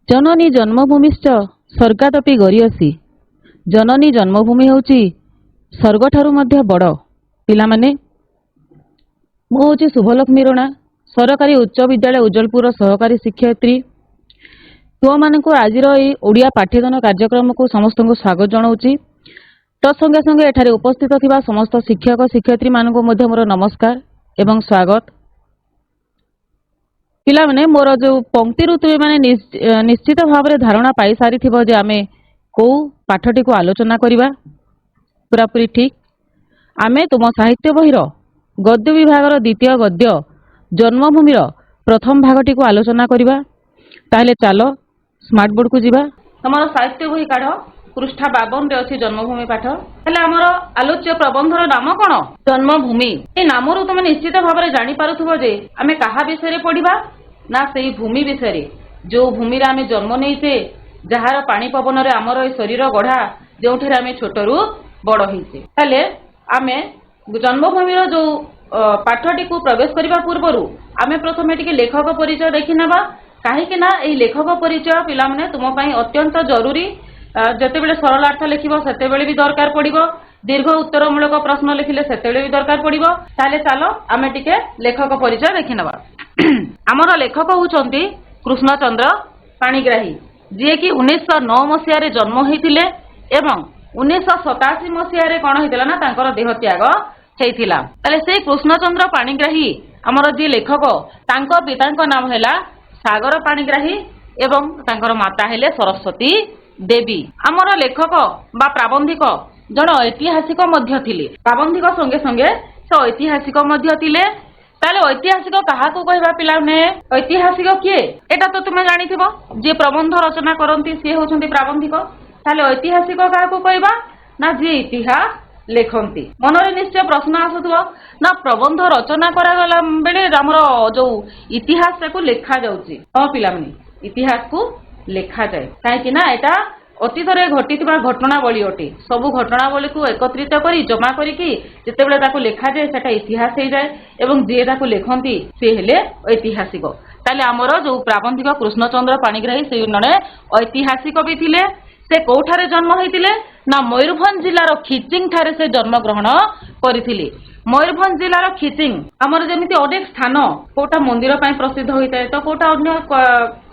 जननी जन्मभूमिश्च स्वर्गादपि गरीयसी। जननी जन्मभूमि होची स्वर्ग ठारू मध्य बड़। पिलामाने मु होची शुभलक्ष्मी रणा, सरकारी उच्च विद्यालय उज्जलपुर सहकारी शिक्षयित्री। तुम मानक आज ओडिया पाठ्यदान कार्यक्रम को समस्त को स्वागत जनाऊँगी। तत्संगे संगे एठारे उपस्थित थिबा समस्त शिक्षक शिक्षयित्री मानक मध्य मोर नमस्कार एवं स्वागत। पिला माने मोर जो पंक्ति तुमे माने निश्चित भाव में धारणा पाई सारी थिबो जे आमे को पाठटी को आलोचना करिबा। पूरापूरी ठीक। आमे तुम साहित्य बहिर गद्य विभाग द्वितीय गद्य जन्मभूमि प्रथम भागटी को आलोचना करिबा। ताहले चलो स्मार्ट बोर्ड को जिबा। तमरो साहित्य बही काढ, पृष्ठा 52 रे अछि जन्मभूमि पाठ। हेले हमर आलोच्य प्रबंधर नाम कोन? जन्मभूमि। ए नामरु तुम निश्चित भाव में जानि पारुथबो जे आमे काहा विषय रे पढिबा ना सेही भूमि विषय, जो भूमि रे आमे जन्म नैसे, जहार पानी पवन रे हमर ए शरीर गढ़ा, जोठे आमे छोटरू बड़ होइसे। हेले आमे जन्मभूमि रो जो पाठटी को प्रवेश करबा पूर्वरु आमे प्रथमे टिके लेखक परिचय देखि नेबा। काहेकि ना एही लेखक परिचय पिला माने तुम पई अत्यंत जरूरी। जेतेबेले सरलार्थ लिखिबो सेतेबेले भी दरकार पड़िबो, दीर्घ उत्तरमूलक प्रश्न लिखिले सेतेबेले भी दरकार पड़िबो। ताले चलो आमे टिके लेखक परिचय देखि नेबा। आमर लेखक होउचंती कृष्णचंद्र पाणिग्राही, जे कि 1909 मसिया रे जन्म होइतिले एवं 1987 मसिया रे कोन होइतिला ना तांकर देह त्याग हेइतिला। ताले से कृष्णचंद्र पाणिग्राही आमर जे लेखक, तांको पितांको नाम हैला सागर पाणिग्राही एवं तांकर माता हेले सरस्वती देवी। आमर लेखक बा प्राबंधिक जण ऐतिहासिक मध्य थिले। प्राबंधिक संगे संगे से ऐतिहासिक मध्य थिले। ताले ऐतिहासिक काहाकू कहबा पिलाने? ऐतिहासिक किए एटा तो तुमे जानिथिबो, जे प्रबंध रचना करंती से होचंती प्राबंधिक। ताले ऐतिहासिक काहाकू कहबा ना जे इतिहास लेखंती। मनरे निश्चय प्रश्न आसुथबो ना प्रबंध रचना करा गला बेले हमरो जो इतिहास को लेखा जाउची। ओ पिलाने इतिहास को लेखा जाए काहेकि ना एटा अतीत रे घटिथिबा घटनावली अटे। सबु घटनावली को एकत्रित करी जमा करी कि जेतेबेले ताको लेखा जाए सेटा इतिहास हे जाए एवं जे ताको लेखंती से हेले ऐतिहासिक। ताले हमरो जो प्राबंधिक कृष्णचंद्र पाणिग्राही से नने ऐतिहासिक भी थिले। से कोठारे जन्म होइतिले ना मयूरभंज जिल्लार खिचिंग ठारे से जन्म ग्रहण करिथिले। मयूरभंज जिल्लार खिचिंग हमर जेमिति अनेक स्थान कोटा मंदिर पय प्रसिद्ध होइताय, तो कोटा अन्य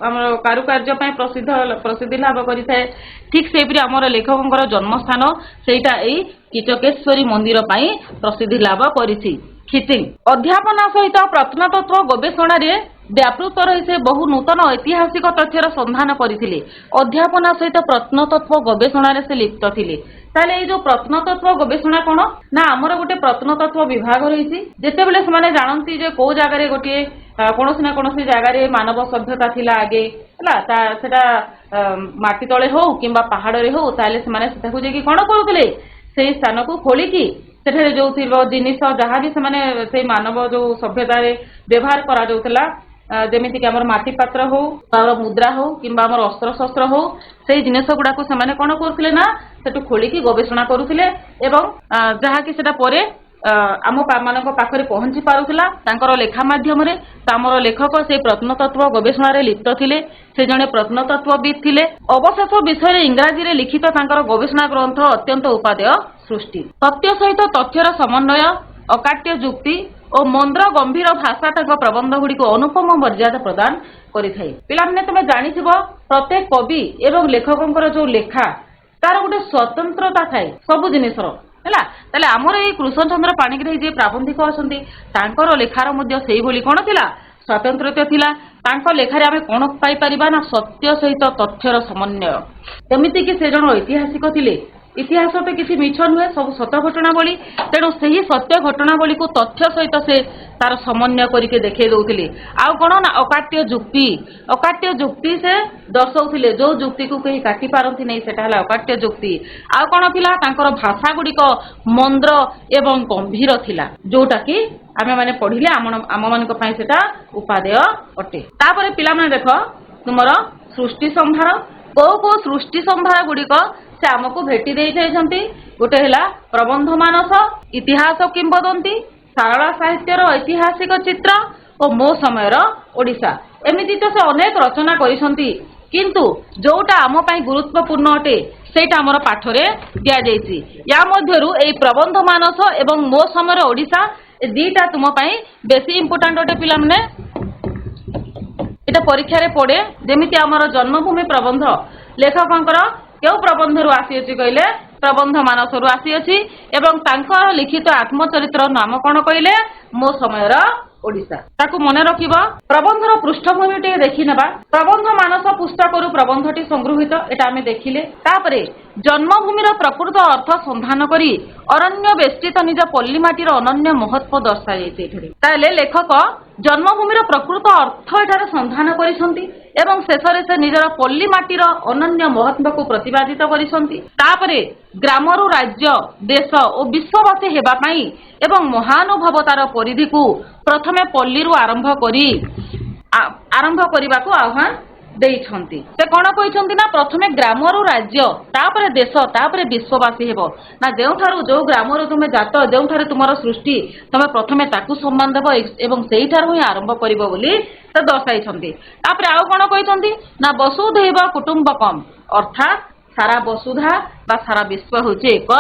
हमर कारुकार्य पय प्रसिद्धि लाभ करिताय। ठीक सेपरि हमर लेखकंकर जन्म स्थान सेटा एई किचकेश्वरी मंदिर पय प्रसिद्धि लाभ करिछि खिचिंग। अध्यापना सहित प्रत्नतत्व गवेषणा रे व्यापृत रही से बहु नूतन ऐतिहासिक तथ्यर संधान करथिले। अध्यापना सहित प्रत्नतत्व गवेषणा रे से लिप्त थिले। ताले ए जो प्रत्नतत्व गवेषणा कोन ना हमर गोटे प्रत्नतत्व विभाग रहिछि। जेतेबेले समाने जानंती जे को जागा रे गोटे कोनोसी ना कोनोसी जागा रे मानव सभ्यता थिला आगे हला ता सेटा माटी तळे हो किंबा पहाड़ रे हो, ताले समाने सेटा को जे कि कोन करूथिले सेही स्थान को खोली कि सेठे जो थिबो जिनिस जहाँ भी समाने से मानव जो सभ्यता रे व्यवहार करा जाउतला, जेमिति कि हमर माटी पात्र हो, तार मुद्रा हो किंबा हमर अस्त्र शस्त्र हो, सेही जिनिस गुडा को समाने कोन करथिले ना सेटु खोली कि गवेषणा करूथिले एवं जहाँ कि सेटा परे आम मानक पाखरे पहुंची पारुथिला तांकर लेखा माध्यम रे। तामर लेखक से प्रत्नतत्व गवेषणा रे लिप्त थिले। से जने प्रत्नतत्वविद थिले। अवशेष विषय रे इंग्राजी रे लिखित तांकर गवेषणा ग्रंथ अत्यंत उपादेय सृष्टि। सत्य सहित तथ्यर समन्वय, अकाट्य जुक्ति और मंद्र गंभीर भाषा तांक प्रबंध गुडी को अनुपम मर्यादा प्रदान करिथाय। पिलाने तुमे जानिथिबो प्रत्येक कवि एवं लेखकंकर जो लेखा तार गोटे स्वतंत्रता थाए सब जिनिसर हैला। ताले हमर ए कृष्णचंद्र पाणिग्राही जे प्राबंधिक असंती तांकर लेखार मध्य सेही बोली कोन थिला स्वतंत्रता थिला। तांको लेखारे आमे कोन पाई परिबा ना सत्य सहित तथ्यर समन्वय। एमिति कि से जण ऐतिहासिक थिले। इतिहास तो किसी मिछ नुहे, सब सत्य घटनावली। तेणु सही सत्य घटनावली को तथ्य सहित से तार समन्वय करके देखे दउथिले। आ कोन ना अकाट्य जुक्ति, अकाट्य जुक्ति से दर्शाउथिले जो जुक्ति को कहीं काटी पारंती नै सेटा हला अकाट्य जुक्ति। आ कोन थिला तांकर भाषा गुडी को मंद्र एवं गंभीर थिला, जोटा कि आमे माने पढिले आम मानक पय सेटा उपादेय अटे। तापरे पिला माने देखो तुमरो सृष्टि संभार को सृष्टि संभार गुडी को से आमको भेटी दे जाइछंती। गोटे हला प्रबंध मानस, इतिहास किंबदंती, सारला साहित्यर ऐतिहासिक चित्र और मो समयर ओडिशा। एमिति तो से अनेक रचना करिसंती किंतु जोटा आम पाई गुरुत्वपूर्ण अटे सेटा आमर पाठरे दिया जायछि। या मध्यरु एई प्रबंध मानस एवं मो समय ओडिशा ए दीटा तुम पाई बेसी इंपोर्टेंट अटे पिला माने एटा परीक्षा रे पड़े। जेमिति आमर जन्मभूमि प्रबंध लेखकंकर केउ प्रबंध रु आसी अछि कहले प्रबंध मानस रु आसी अछि एवं तांकर लिखित आत्मचरित्र नाम कोन कहले मो समयर ओडिशा। ताकू मने रखिबा प्रबंधर पृष्ठभूमि टे देखि नेबा। प्रबंध मानस पुस्तकरु प्रबंधटी संग्रहित एटा आमे देखिले। तापरे जन्मभूमिर प्रकृत अर्थ संधान करी अरण्य बेष्टित निज पल्ली माटीर अनन्य महत्व दर्शाइ एठिरे। ताले लेखक जन्मभूमिर प्रकृत अर्थ एठारे संधान करिसंती एवं शेषरे से निजर पल्ली माटीर अनन्य महत्व को प्रतिपादित करिसंती। तापरे ग्रामरु राज्य देश और विश्ववासी हेबा पाई एवं महानुभवतार परिधि को प्रथमे पल्लीरु आरंभ करने को आह्वान देइछंती। से कोन कहिसंती ना प्रथमे ग्रामरु राज्य तापरे देश तापरे विश्ववासी हेबो ना जेउठारु जो ग्रामरु तुमे जात जेउठारे तुमर सृष्टि तमे प्रथमे ताकू सम्मान देबो एवं सेइठारु ही आरंभ करिवो बोली से दर्शाइछंती। तापरे आउ कोन कहिसंती ना वसुधैव कुटुंबकम अर्थात सारा वसुधा बा सारा विश्व होचे एक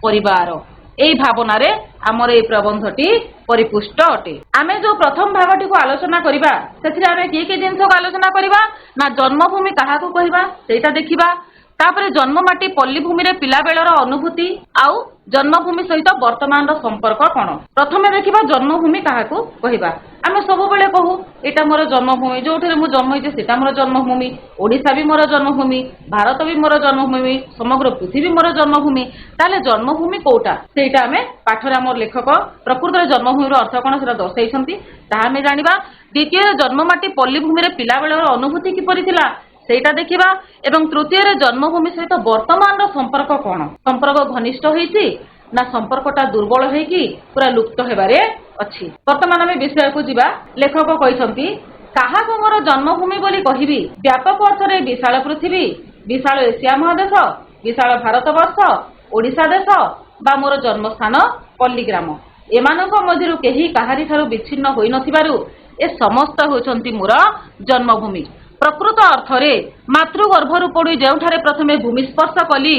परिवार। एई भावना रे हमर एई प्रबंधटी परिपुष्ट अटे। आमे जो प्रथम भागटी को आलोचना करिबा सेथिरे आमे की जिंस को आलोचना करिबा ना जन्मभूमि काहा को कहिबा सेटा देखिबा। तापरे जन्ममाटी पल्ली भूमि रे पिला बेलर अनुभूति आउ जन्मभूमि सहित वर्तमान रो संपर्क कोन। प्रथमे देखिबा जन्मभूमि काहा को कहिबा। आमे सब बेले कहू एटा मोर जन्मभूमि जोठरे मु जन्म होइजे सेटा मोर जन्मभूमि ओडिशा भी मोर जन्मभूमि भारत भी मोर जन्मभूमि समग्र पृथ्वी मोर जन्मभूमि। ताले जन्मभूमि कोटा सेटा आमे पाठरे हमर लेखक प्रकृत जन्मभूमि रो अर्थ कोन सेटा दर्शाइछंती ताहा आमे जानिबा। द्वितीय जन्ममाटी पल्ली भूमि रे पिला बेलर अनुभूति किपरि थिला सेटा देखिबा एवं तृतीय रे जन्मभूमि सहित वर्तमान रो संपर्क कोन। संपर्क घनिष्ठ होईछि ना संपर्कटा दुर्बल होईकि पूरा लुप्त हेबारे अछि। वर्तमान आमे विषय को जिबा। लेखक कहिसंती काहा को मोर जन्मभूमि बोली कहिबी व्यापक अर्थ रे विशाल पृथ्वी विशाल एशिया महादेश विशाल भारतवर्ष ओडिशा देश बा मोर जन्मस्थान पल्ली ग्राम एमानक मध्यरु केही काहारी ठारू विच्छिन्न होई नथिबारु ए समस्त होचंती मोर जन्मभूमि। प्रकृत अर्थरे मातृगर्भरु पड़ी जेउठारे प्रथमे भूमि स्पर्श कली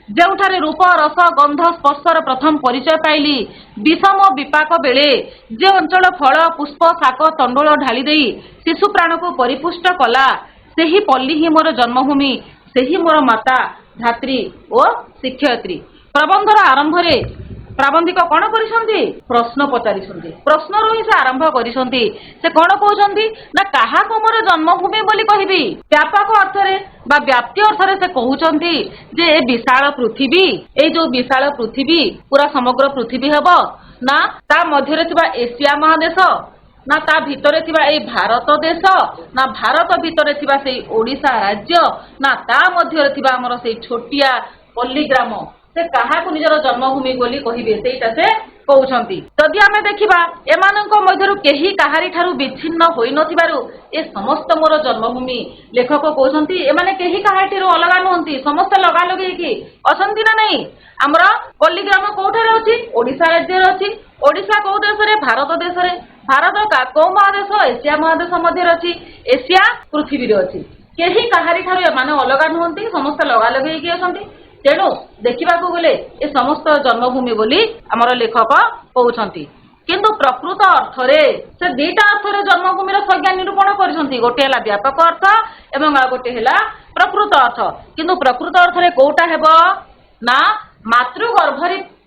जेउठारे रूप रस गंध स्पर्शर प्रथम परिचय पाइली विषम विपाक बेले जे अंचल फल पुष्प शाक तंडुल ढाली देई शिशु प्राण को परिपुष्ट कला सेही पल्ली ही मोर जन्मभूमि सेही मोर माता धात्री और शिक्षयित्री। प्रबंधर आरंभ रे प्राबंधिक कौन करिसंती प्रश्न पचारिसंती। प्रश्न रो ही से आरंभ करिसंती। से कौन कहउसंती ना काहा को मोर जन्मभूमि बोली कहिबी व्यापक अर्थ रे बा व्याप्ति अर्थ रे से कहउसंती जे ए विशाल पृथ्वी ए जो विशाल पृथ्वी पूरा समग्र पृथ्वी हेबो ना ता मध्य रे थिबा एशिया महादेश ना ता भितरे थिबा ए भारत देश ना भारत भितरे थिबा सेई ओडिशा राज्य ना ता मध्य रे थिबा हमर सेई छोटिया पल्ली ग्राम से काहा को निजर जन्मभूमि बोली कहिबे सेटा से कहउछंती। जदि आमे देखिबा एमानक मध्यरु केही काहारी ठारू विच्छिन्न होई नथिबारु ए समस्त मोर जन्मभूमि लेखक कहउछंती एमाने केही काहाटीरो अलगा नहंती समस्त लगा लगे कि असंती ना नहीं। हमरा पल्ली ग्राम कोठारे अछि ओडिशा राज्य रे अछि ओडिशा को देश रे भारत देश रे भारत का को महादेश एशिया महादेश मध्य रे अछि एशिया पृथ्वी रे अछि केही काहारी ठारू एमाने अलगा नहंती समस्त लगा लगे कि असंती। तेणु देखा गले ए समस्त जन्मभूमि बोली आमर लेखक कहउछंती। किंतु प्रकृत अर्थरे से दुईटा अर्थरे जन्मभूमिर संज्ञा निरूपण करिसंती गोटे हला व्यापक अर्थ एवं आ गोटे हला प्रकृत अर्थ। किंतु प्रकृत अर्थरे कोटा हेबो ना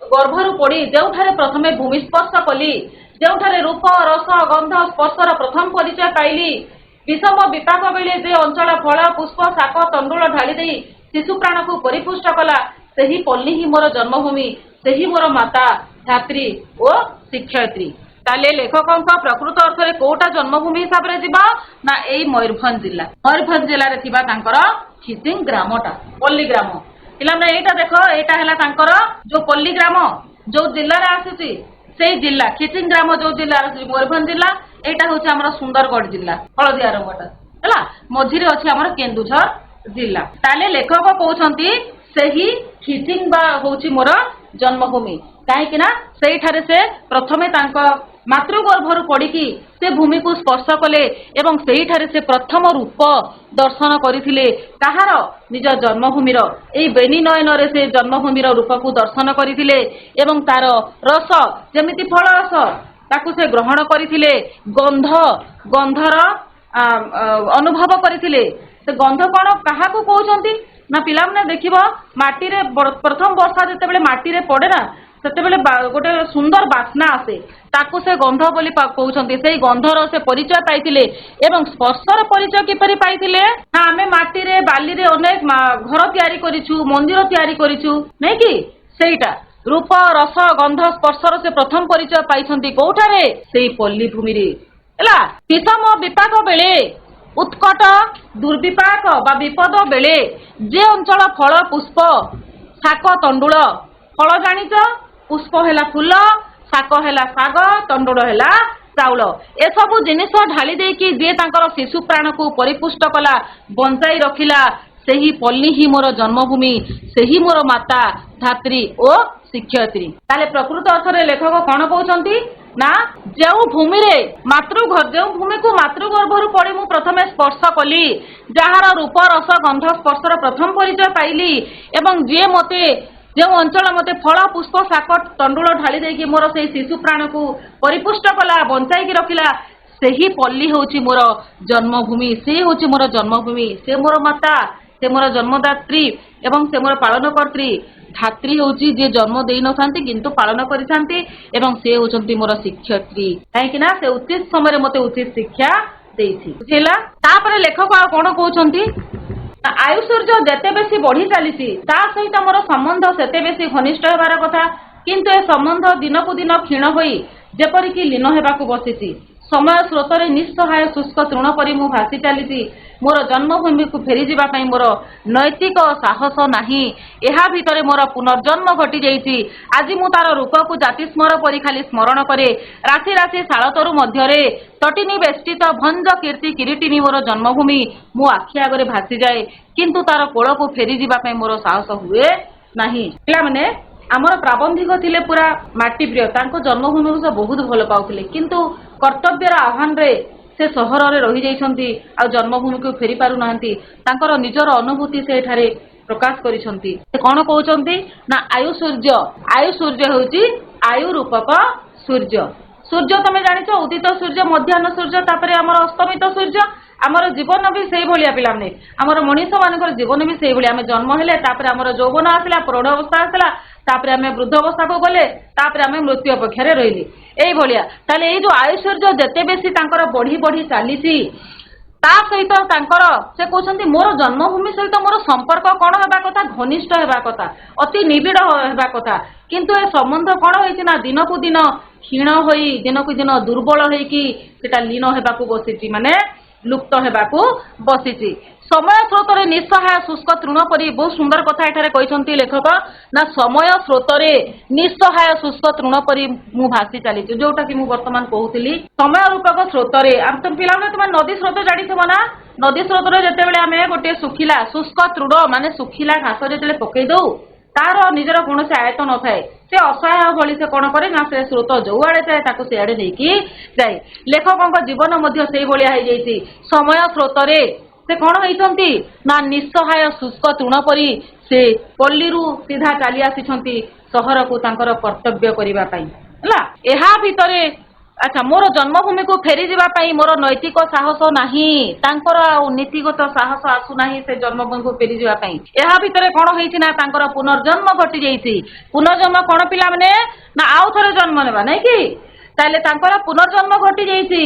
गर्भरु पड़ी जेउठारे प्रथमे भूमि स्पर्श कली जेउठारे रूप रस गंध स्पर्शर प्रथम परिचय पाइली विषम विपाक बेले जे अंचल फल पुष्प शाक तंडुल ढाली देई शिशु प्राण को परिपुष्ट कला सेही पल्ली ही मोर जन्मभूमि सेही मोर माता धात्री और शिक्षयित्री। ताले लेखकंक प्रकृत अर्थ रे कोटा जन्मभूमि हिसाब रे जिबा ना एई मयूरभंज जिल्ला रे थिबा तांकर खिचिंग ग्रामटा पल्ली ग्राम। पिलाने एटा देखो एटा हला तांकर जो पल्ली ग्राम जो जिल्ला रे आसीची सेई जिल्ला खिचिंग ग्राम जो जिल्ला रे मयूरभंज जिल्ला एटा होची हमर सुंदरगढ़ जिल्ला हळदिया रंगटा हला मझिरे अछि हमर केन्दुझर जिल्ला। ताले लेखक कहउछंती सेही खिचिंग बा होची मोर जन्मभूमि काहेकि ना सेई ठारे से प्रथमे तांको ମାତୃଗର୍ଭରୁ ପଡ଼ିକି ସେ ଭୂମିକୁ ସ୍ପର୍ଶ କଲେ ଏବଂ ସେହିଠାରେ ସେ ପ୍ରଥମ ରୂପ ଦର୍ଶନ କରିଥିଲେ। କାହାର? ନିଜ ଜନ୍ମଭୂମିର। ଏହି ବେନି ନୟନରେ ସେ ଜନ୍ମଭୂମିର ରୂପକୁ ଦର୍ଶନ କରିଥିଲେ ଏବଂ ତାର ରସ ଯେମିତି ଫଳ ରସ ତାକୁ ସେ ଗ୍ରହଣ କରିଥିଲେ। ଗନ୍ଧର ଅନୁଭବ କରିଥିଲେ। ସେ ଗନ୍ଧ କ'ଣ କାହାକୁ କହୁଛନ୍ତି ନା ପିଲାମାନେ ଦେଖିବ ମାଟିରେ ପ୍ରଥମ ବର୍ଷା ଯେତେବେଳେ ମାଟିରେ ପଡ଼େ ନା ସେତେବେଳେ ଗୋଟେ ସୁନ୍ଦର ବାସ୍ନା ଆସେ, ତାକୁ ସେ ଗନ୍ଧ ବୋଲି କହୁଛନ୍ତି। ସେଇ ଗନ୍ଧର ସେ ପରିଚୟ ପାଇଥିଲେ ଏବଂ ସ୍ପର୍ଶର ପରିଚୟ କିପରି ପାଇଥିଲେ ନା ଆମେ ମାଟିରେ ବାଲିରେ ଅନେକ ଘର ତିଆରି କରିଛୁ, ମନ୍ଦିର ତିଆରି କରିଛୁ ନାଇଁ କି? ସେଇଟା ରୂପ ରସ ଗନ୍ଧ ସ୍ପର୍ଶର ସେ ପ୍ରଥମ ପରିଚୟ ପାଇଛନ୍ତି କୋଉଠାରେ? ସେଇ ପଲ୍ଲୀ ଭୂମିରେ ହେଲା। ବିଷମ ବିପାକ ବେଳେ ଉତ୍କଟ ଦୁର୍ବିପାକ ବା ବିପଦ ବେଳେ ଯେ ଅଞ୍ଚଳ ଫଳ ପୁଷ୍ପ ଶାକ ତଣ୍ଡୁଳ, ଫଳ ଜାଣିଛ, ପୁଷ୍ପ ହେଲା ଫୁଲ, ଶାକ ହେଲା ଶାଗ, ତଣ୍ଡୁଳ ହେଲା ଚାଉଳ, ଏସବୁ ଜିନିଷ ଢାଳି ଦେଇକି ଯିଏ ତାଙ୍କର ଶିଶୁ ପ୍ରାଣକୁ ପରିପୁଷ୍ଟ କଲା, ବଞ୍ଚାଇ ରଖିଲା, ସେହି ପଲ୍ଲୀ ହିଁ ମୋର ଜନ୍ମଭୂମି, ସେହି ମୋର ମାତା ଧାତ୍ରୀ ଓ ଶିକ୍ଷୟିତ୍ରୀ। ତାହେଲେ ପ୍ରକୃତ ଅର୍ଥରେ ଲେଖକ କ'ଣ କହୁଛନ୍ତି ନା ଯେଉଁ ଭୂମିରେ ଯେଉଁ ଭୂମିକୁ ମାତୃଗର୍ଭରୁ ପଡ଼ି ମୁଁ ପ୍ରଥମେ ସ୍ପର୍ଶ କଲି, ଯାହାର ରୂପ ରସ ଗନ୍ଧ ସ୍ପର୍ଶର ପ୍ରଥମ ପରିଚୟ ପାଇଲି ଏବଂ ଯିଏ ମୋତେ ଯେଉଁ ଅଞ୍ଚଳ ମୋତେ ଫଳ ପୁଷ୍ପ ଶାକ ତଣ୍ଡୁଳ ଢାଳି ଦେଇକି ମୋର ସେଇ ଶିଶୁ ପ୍ରାଣକୁ ପରିପୁଷ୍ଟ କଲା, ବଞ୍ଚାଇକି ରଖିଲା, ସେହି ପଲ୍ଲୀ ହେଉଛି ମୋର ଜନ୍ମଭୂମି। ସେ ହେଉଛି ମୋର ଜନ୍ମଭୂମି, ସେ ମୋର ମାତା, ସେ ମୋର ଜନ୍ମଦାତ୍ରୀ ଏବଂ ସେ ମୋର ପାଳନକର୍ତ୍ରୀ। ଧାତ୍ରୀ ହେଉଛି ଯିଏ ଜନ୍ମ ଦେଇନଥାନ୍ତି କିନ୍ତୁ ପାଳନ କରିଥାନ୍ତି ଏବଂ ସେ ହେଉଛନ୍ତି ମୋର ଶିକ୍ଷୟିତ୍ରୀ, କାହିଁକି ନା ସେ ଉଚିତ ସମୟରେ ମୋତେ ଉଚିତ ଶିକ୍ଷା ଦେଇଛି। ବୁଝିଲା? ତାପରେ ଲେଖକ ଆଉ କ'ଣ କହୁଛନ୍ତି? ଆୟୁଷର୍ଯ୍ୟ ଯେତେ ବେଶୀ ବଢି ଚାଲିଛି ତା ସହିତ ମୋର ସମ୍ବନ୍ଧ ସେତେ ବେଶୀ ଘନିଷ୍ଠ ହେବାର କଥା, କିନ୍ତୁ ଏ ସମ୍ବନ୍ଧ ଦିନକୁ ଦିନ କ୍ଷୀଣ ହୋଇ ଯେପରିକି ଲୀନ ହେବାକୁ ବସିଛି। ସମୟ ସ୍ରୋତରେ ନିଃସହାୟ ଶୁଷ୍କ ତୃଣ ପରି ମୁଁ ଭାସି ଚାଲିଛି। ମୋର ଜନ୍ମଭୂମିକୁ ଫେରିଯିବା ପାଇଁ ମୋର ନୈତିକ ସାହସ ନାହିଁ। ଏହା ଭିତରେ ମୋର ପୁନର୍ଜନ୍ମ ଘଟିଯାଇଛି। ଆଜି ମୁଁ ତାର ରୂପକୁ ଜାତିସ୍ମର ପରି ଖାଲି ସ୍ମରଣ କରେ। ରାଶି ରାଶି ଶାଳତରୁ ମଧ୍ୟରେ ତଟିନୀ ବେଷ୍ଟିତ ଭଞ୍ଜ କୀର୍ତ୍ତି କିରୀଟିନୀ ମୋର ଜନ୍ମଭୂମି ମୋ ଆଖି ଆଗରେ ଭାସିଯାଏ, କିନ୍ତୁ ତାର କୋଳକୁ ଫେରିଯିବା ପାଇଁ ମୋର ସାହସ ହୁଏ ନାହିଁ। ପିଲାମାନେ ଆମର ପ୍ରାବନ୍ଧିକ ଥିଲେ ପୁରା ମାଟି ପ୍ରିୟ, ତାଙ୍କ ଜନ୍ମଭୂମିକୁ ସେ ବହୁତ ଭଲ ପାଉଥିଲେ, କିନ୍ତୁ କର୍ତ୍ତବ୍ୟର ଆହ୍ୱାନରେ ସେ ସହରରେ ରହିଯାଇଛନ୍ତି ଆଉ ଜନ୍ମଭୂମିକୁ ଫେରି ପାରୁନାହାନ୍ତି। ତାଙ୍କର ନିଜର ଅନୁଭୂତି ସେ ଏଠାରେ ପ୍ରକାଶ କରିଛନ୍ତି। ସେ କ'ଣ କହୁଛନ୍ତି ନା ଆୟୁସୂର୍ଯ୍ୟ ହେଉଛି ଆୟୁ ରୂପକ ସୂର୍ଯ୍ୟ। ସୂର୍ଯ୍ୟ ତମେ ଜାଣିଛ, ଉଦିତ ସୂର୍ଯ୍ୟ, ମଧ୍ୟାହ୍ନ ସୂର୍ଯ୍ୟ, ତାପରେ ଆମର ଅସ୍ତମିତ ସୂର୍ଯ୍ୟ। ଆମର ଜୀବନ ବି ସେଇଭଳିଆ ପିଲାମାନେ, ଆମର ମଣିଷ ମାନଙ୍କର ଜୀବନ ବି ସେଇଭଳିଆ। ଆମେ ଜନ୍ମ ହେଲେ, ତାପରେ ଆମର ଯୌବନ ଆସିଲା, ପ୍ରୌଢ଼ ଅବସ୍ଥା ଆସିଲା, ତାପରେ ଆମେ ବୃଦ୍ଧ ଅବସ୍ଥାକୁ ଗଲେ, ତାପରେ ଆମେ ମୃତ୍ୟୁ ଅପେକ୍ଷାରେ ରହିଲେ, ଏଇଭଳିଆ। ତାହେଲେ ଏଇ ଯୋଉ ଆୟୁଷର୍ଯ୍ୟ ଯେତେ ବେଶୀ ତାଙ୍କର ବଢି ବଢି ଚାଲିଛି, ତା ସହିତ ତାଙ୍କର ସେ କହୁଛନ୍ତି ମୋର ଜନ୍ମଭୂମି ସହିତ ମୋର ସମ୍ପର୍କ କ'ଣ ହେବା କଥା? ଘନିଷ୍ଠ ହେବା କଥା, ଅତି ନିବିଡ଼ ହେବା କଥା। କିନ୍ତୁ ଏ ସମ୍ବନ୍ଧ କ'ଣ ହେଇଛି ନା ଦିନକୁ ଦିନ କ୍ଷୀଣ ହୋଇ, ଦିନକୁ ଦିନ ଦୁର୍ବଳ ହେଇକି ସେଟା ଲୀନ ହେବାକୁ ବସିଛି, ମାନେ ଲୁପ୍ତ ହେବାକୁ ବସିଛି। ସମୟ ସ୍ରୋତରେ ନିଃସହାୟ ଶୁଷ୍କ ତୃଣ ପରି, ବହୁତ ସୁନ୍ଦର କଥା ଏଠାରେ କହିଛନ୍ତି ଲେଖକ ନା ସମୟ ସ୍ରୋତରେ ନିଃସହାୟ ଶୁଷ୍କ ତୃଣ ପରି ମୁଁ ଭାସି ଚାଲିଛି, ଯୋଉଟା କି ମୁଁ ବର୍ତ୍ତମାନ କହୁଥିଲି। ସମୟ ରୂପକ ସ୍ରୋତରେ ପିଲାମାନେ ତୁମେ ନଦୀ ସ୍ରୋତ ଜାଣିଥିବ ନା? ନଦୀ ସ୍ରୋତରେ ଯେତେବେଳେ ଆମେ ଗୋଟେ ଶୁଖିଲା ଶୁଷ୍କ ତୃଣ ମାନେ ଶୁଖିଲା ଘାସ ଯେତେବେଳେ ପକେଇ ଦଉ, ତାର ନିଜର କୌଣସି ଆୟତ ନଥାଏ, ସେ ଅସହାୟ ଭଳି ସେ କ'ଣ କରେ ନା ସେ ସ୍ରୋତ ଯୋଉଆଡ଼େ ଯାଏ ତାକୁ ସେଆଡ଼େ ନେଇକି ଯାଏ। ଲେଖକଙ୍କ ଜୀବନ ମଧ୍ୟ ସେଇଭଳିଆ ହେଇଯାଇଛି। ସମୟ ସ୍ରୋତରେ ସେ କ'ଣ ହେଇଛନ୍ତି ନା ନିଃସହାୟ ଶୁଷ୍କ ତୃଣ ପରି ସେ ପଲ୍ଲୀରୁ ସିଧା ଚାଲି ଆସିଛନ୍ତି ସହରକୁ ତାଙ୍କର କର୍ତ୍ତବ୍ୟ କରିବା ପାଇଁ, ହେଲା। ଏହା ଭିତରେ ଆଚ୍ଛା ମୋର ଜନ୍ମଭୂମିକୁ ଫେରିଯିବା ପାଇଁ ମୋର ନୈତିକ ସାହସ ନାହିଁ, ତାଙ୍କର ଆଉ ନୀତିଗତ ସାହସ ଆସୁନାହିଁ ସେ ଜନ୍ମଭୂମିକୁ ଫେରିଯିବା ପାଇଁ। ଏହା ଭିତରେ କ'ଣ ହେଇଛି ନା ତାଙ୍କର ପୁନର୍ଜନ୍ମ ଘଟିଯାଇଛି। ପୁନର୍ଜନ୍ମ କ'ଣ ପିଲାମାନେ? ନା ଆଉ ଥରେ ଜନ୍ମ ନେବା, ନାଇଁ କି? ତାହେଲେ ତାଙ୍କର ପୁନର୍ଜନ୍ମ ଘଟିଯାଇଛି।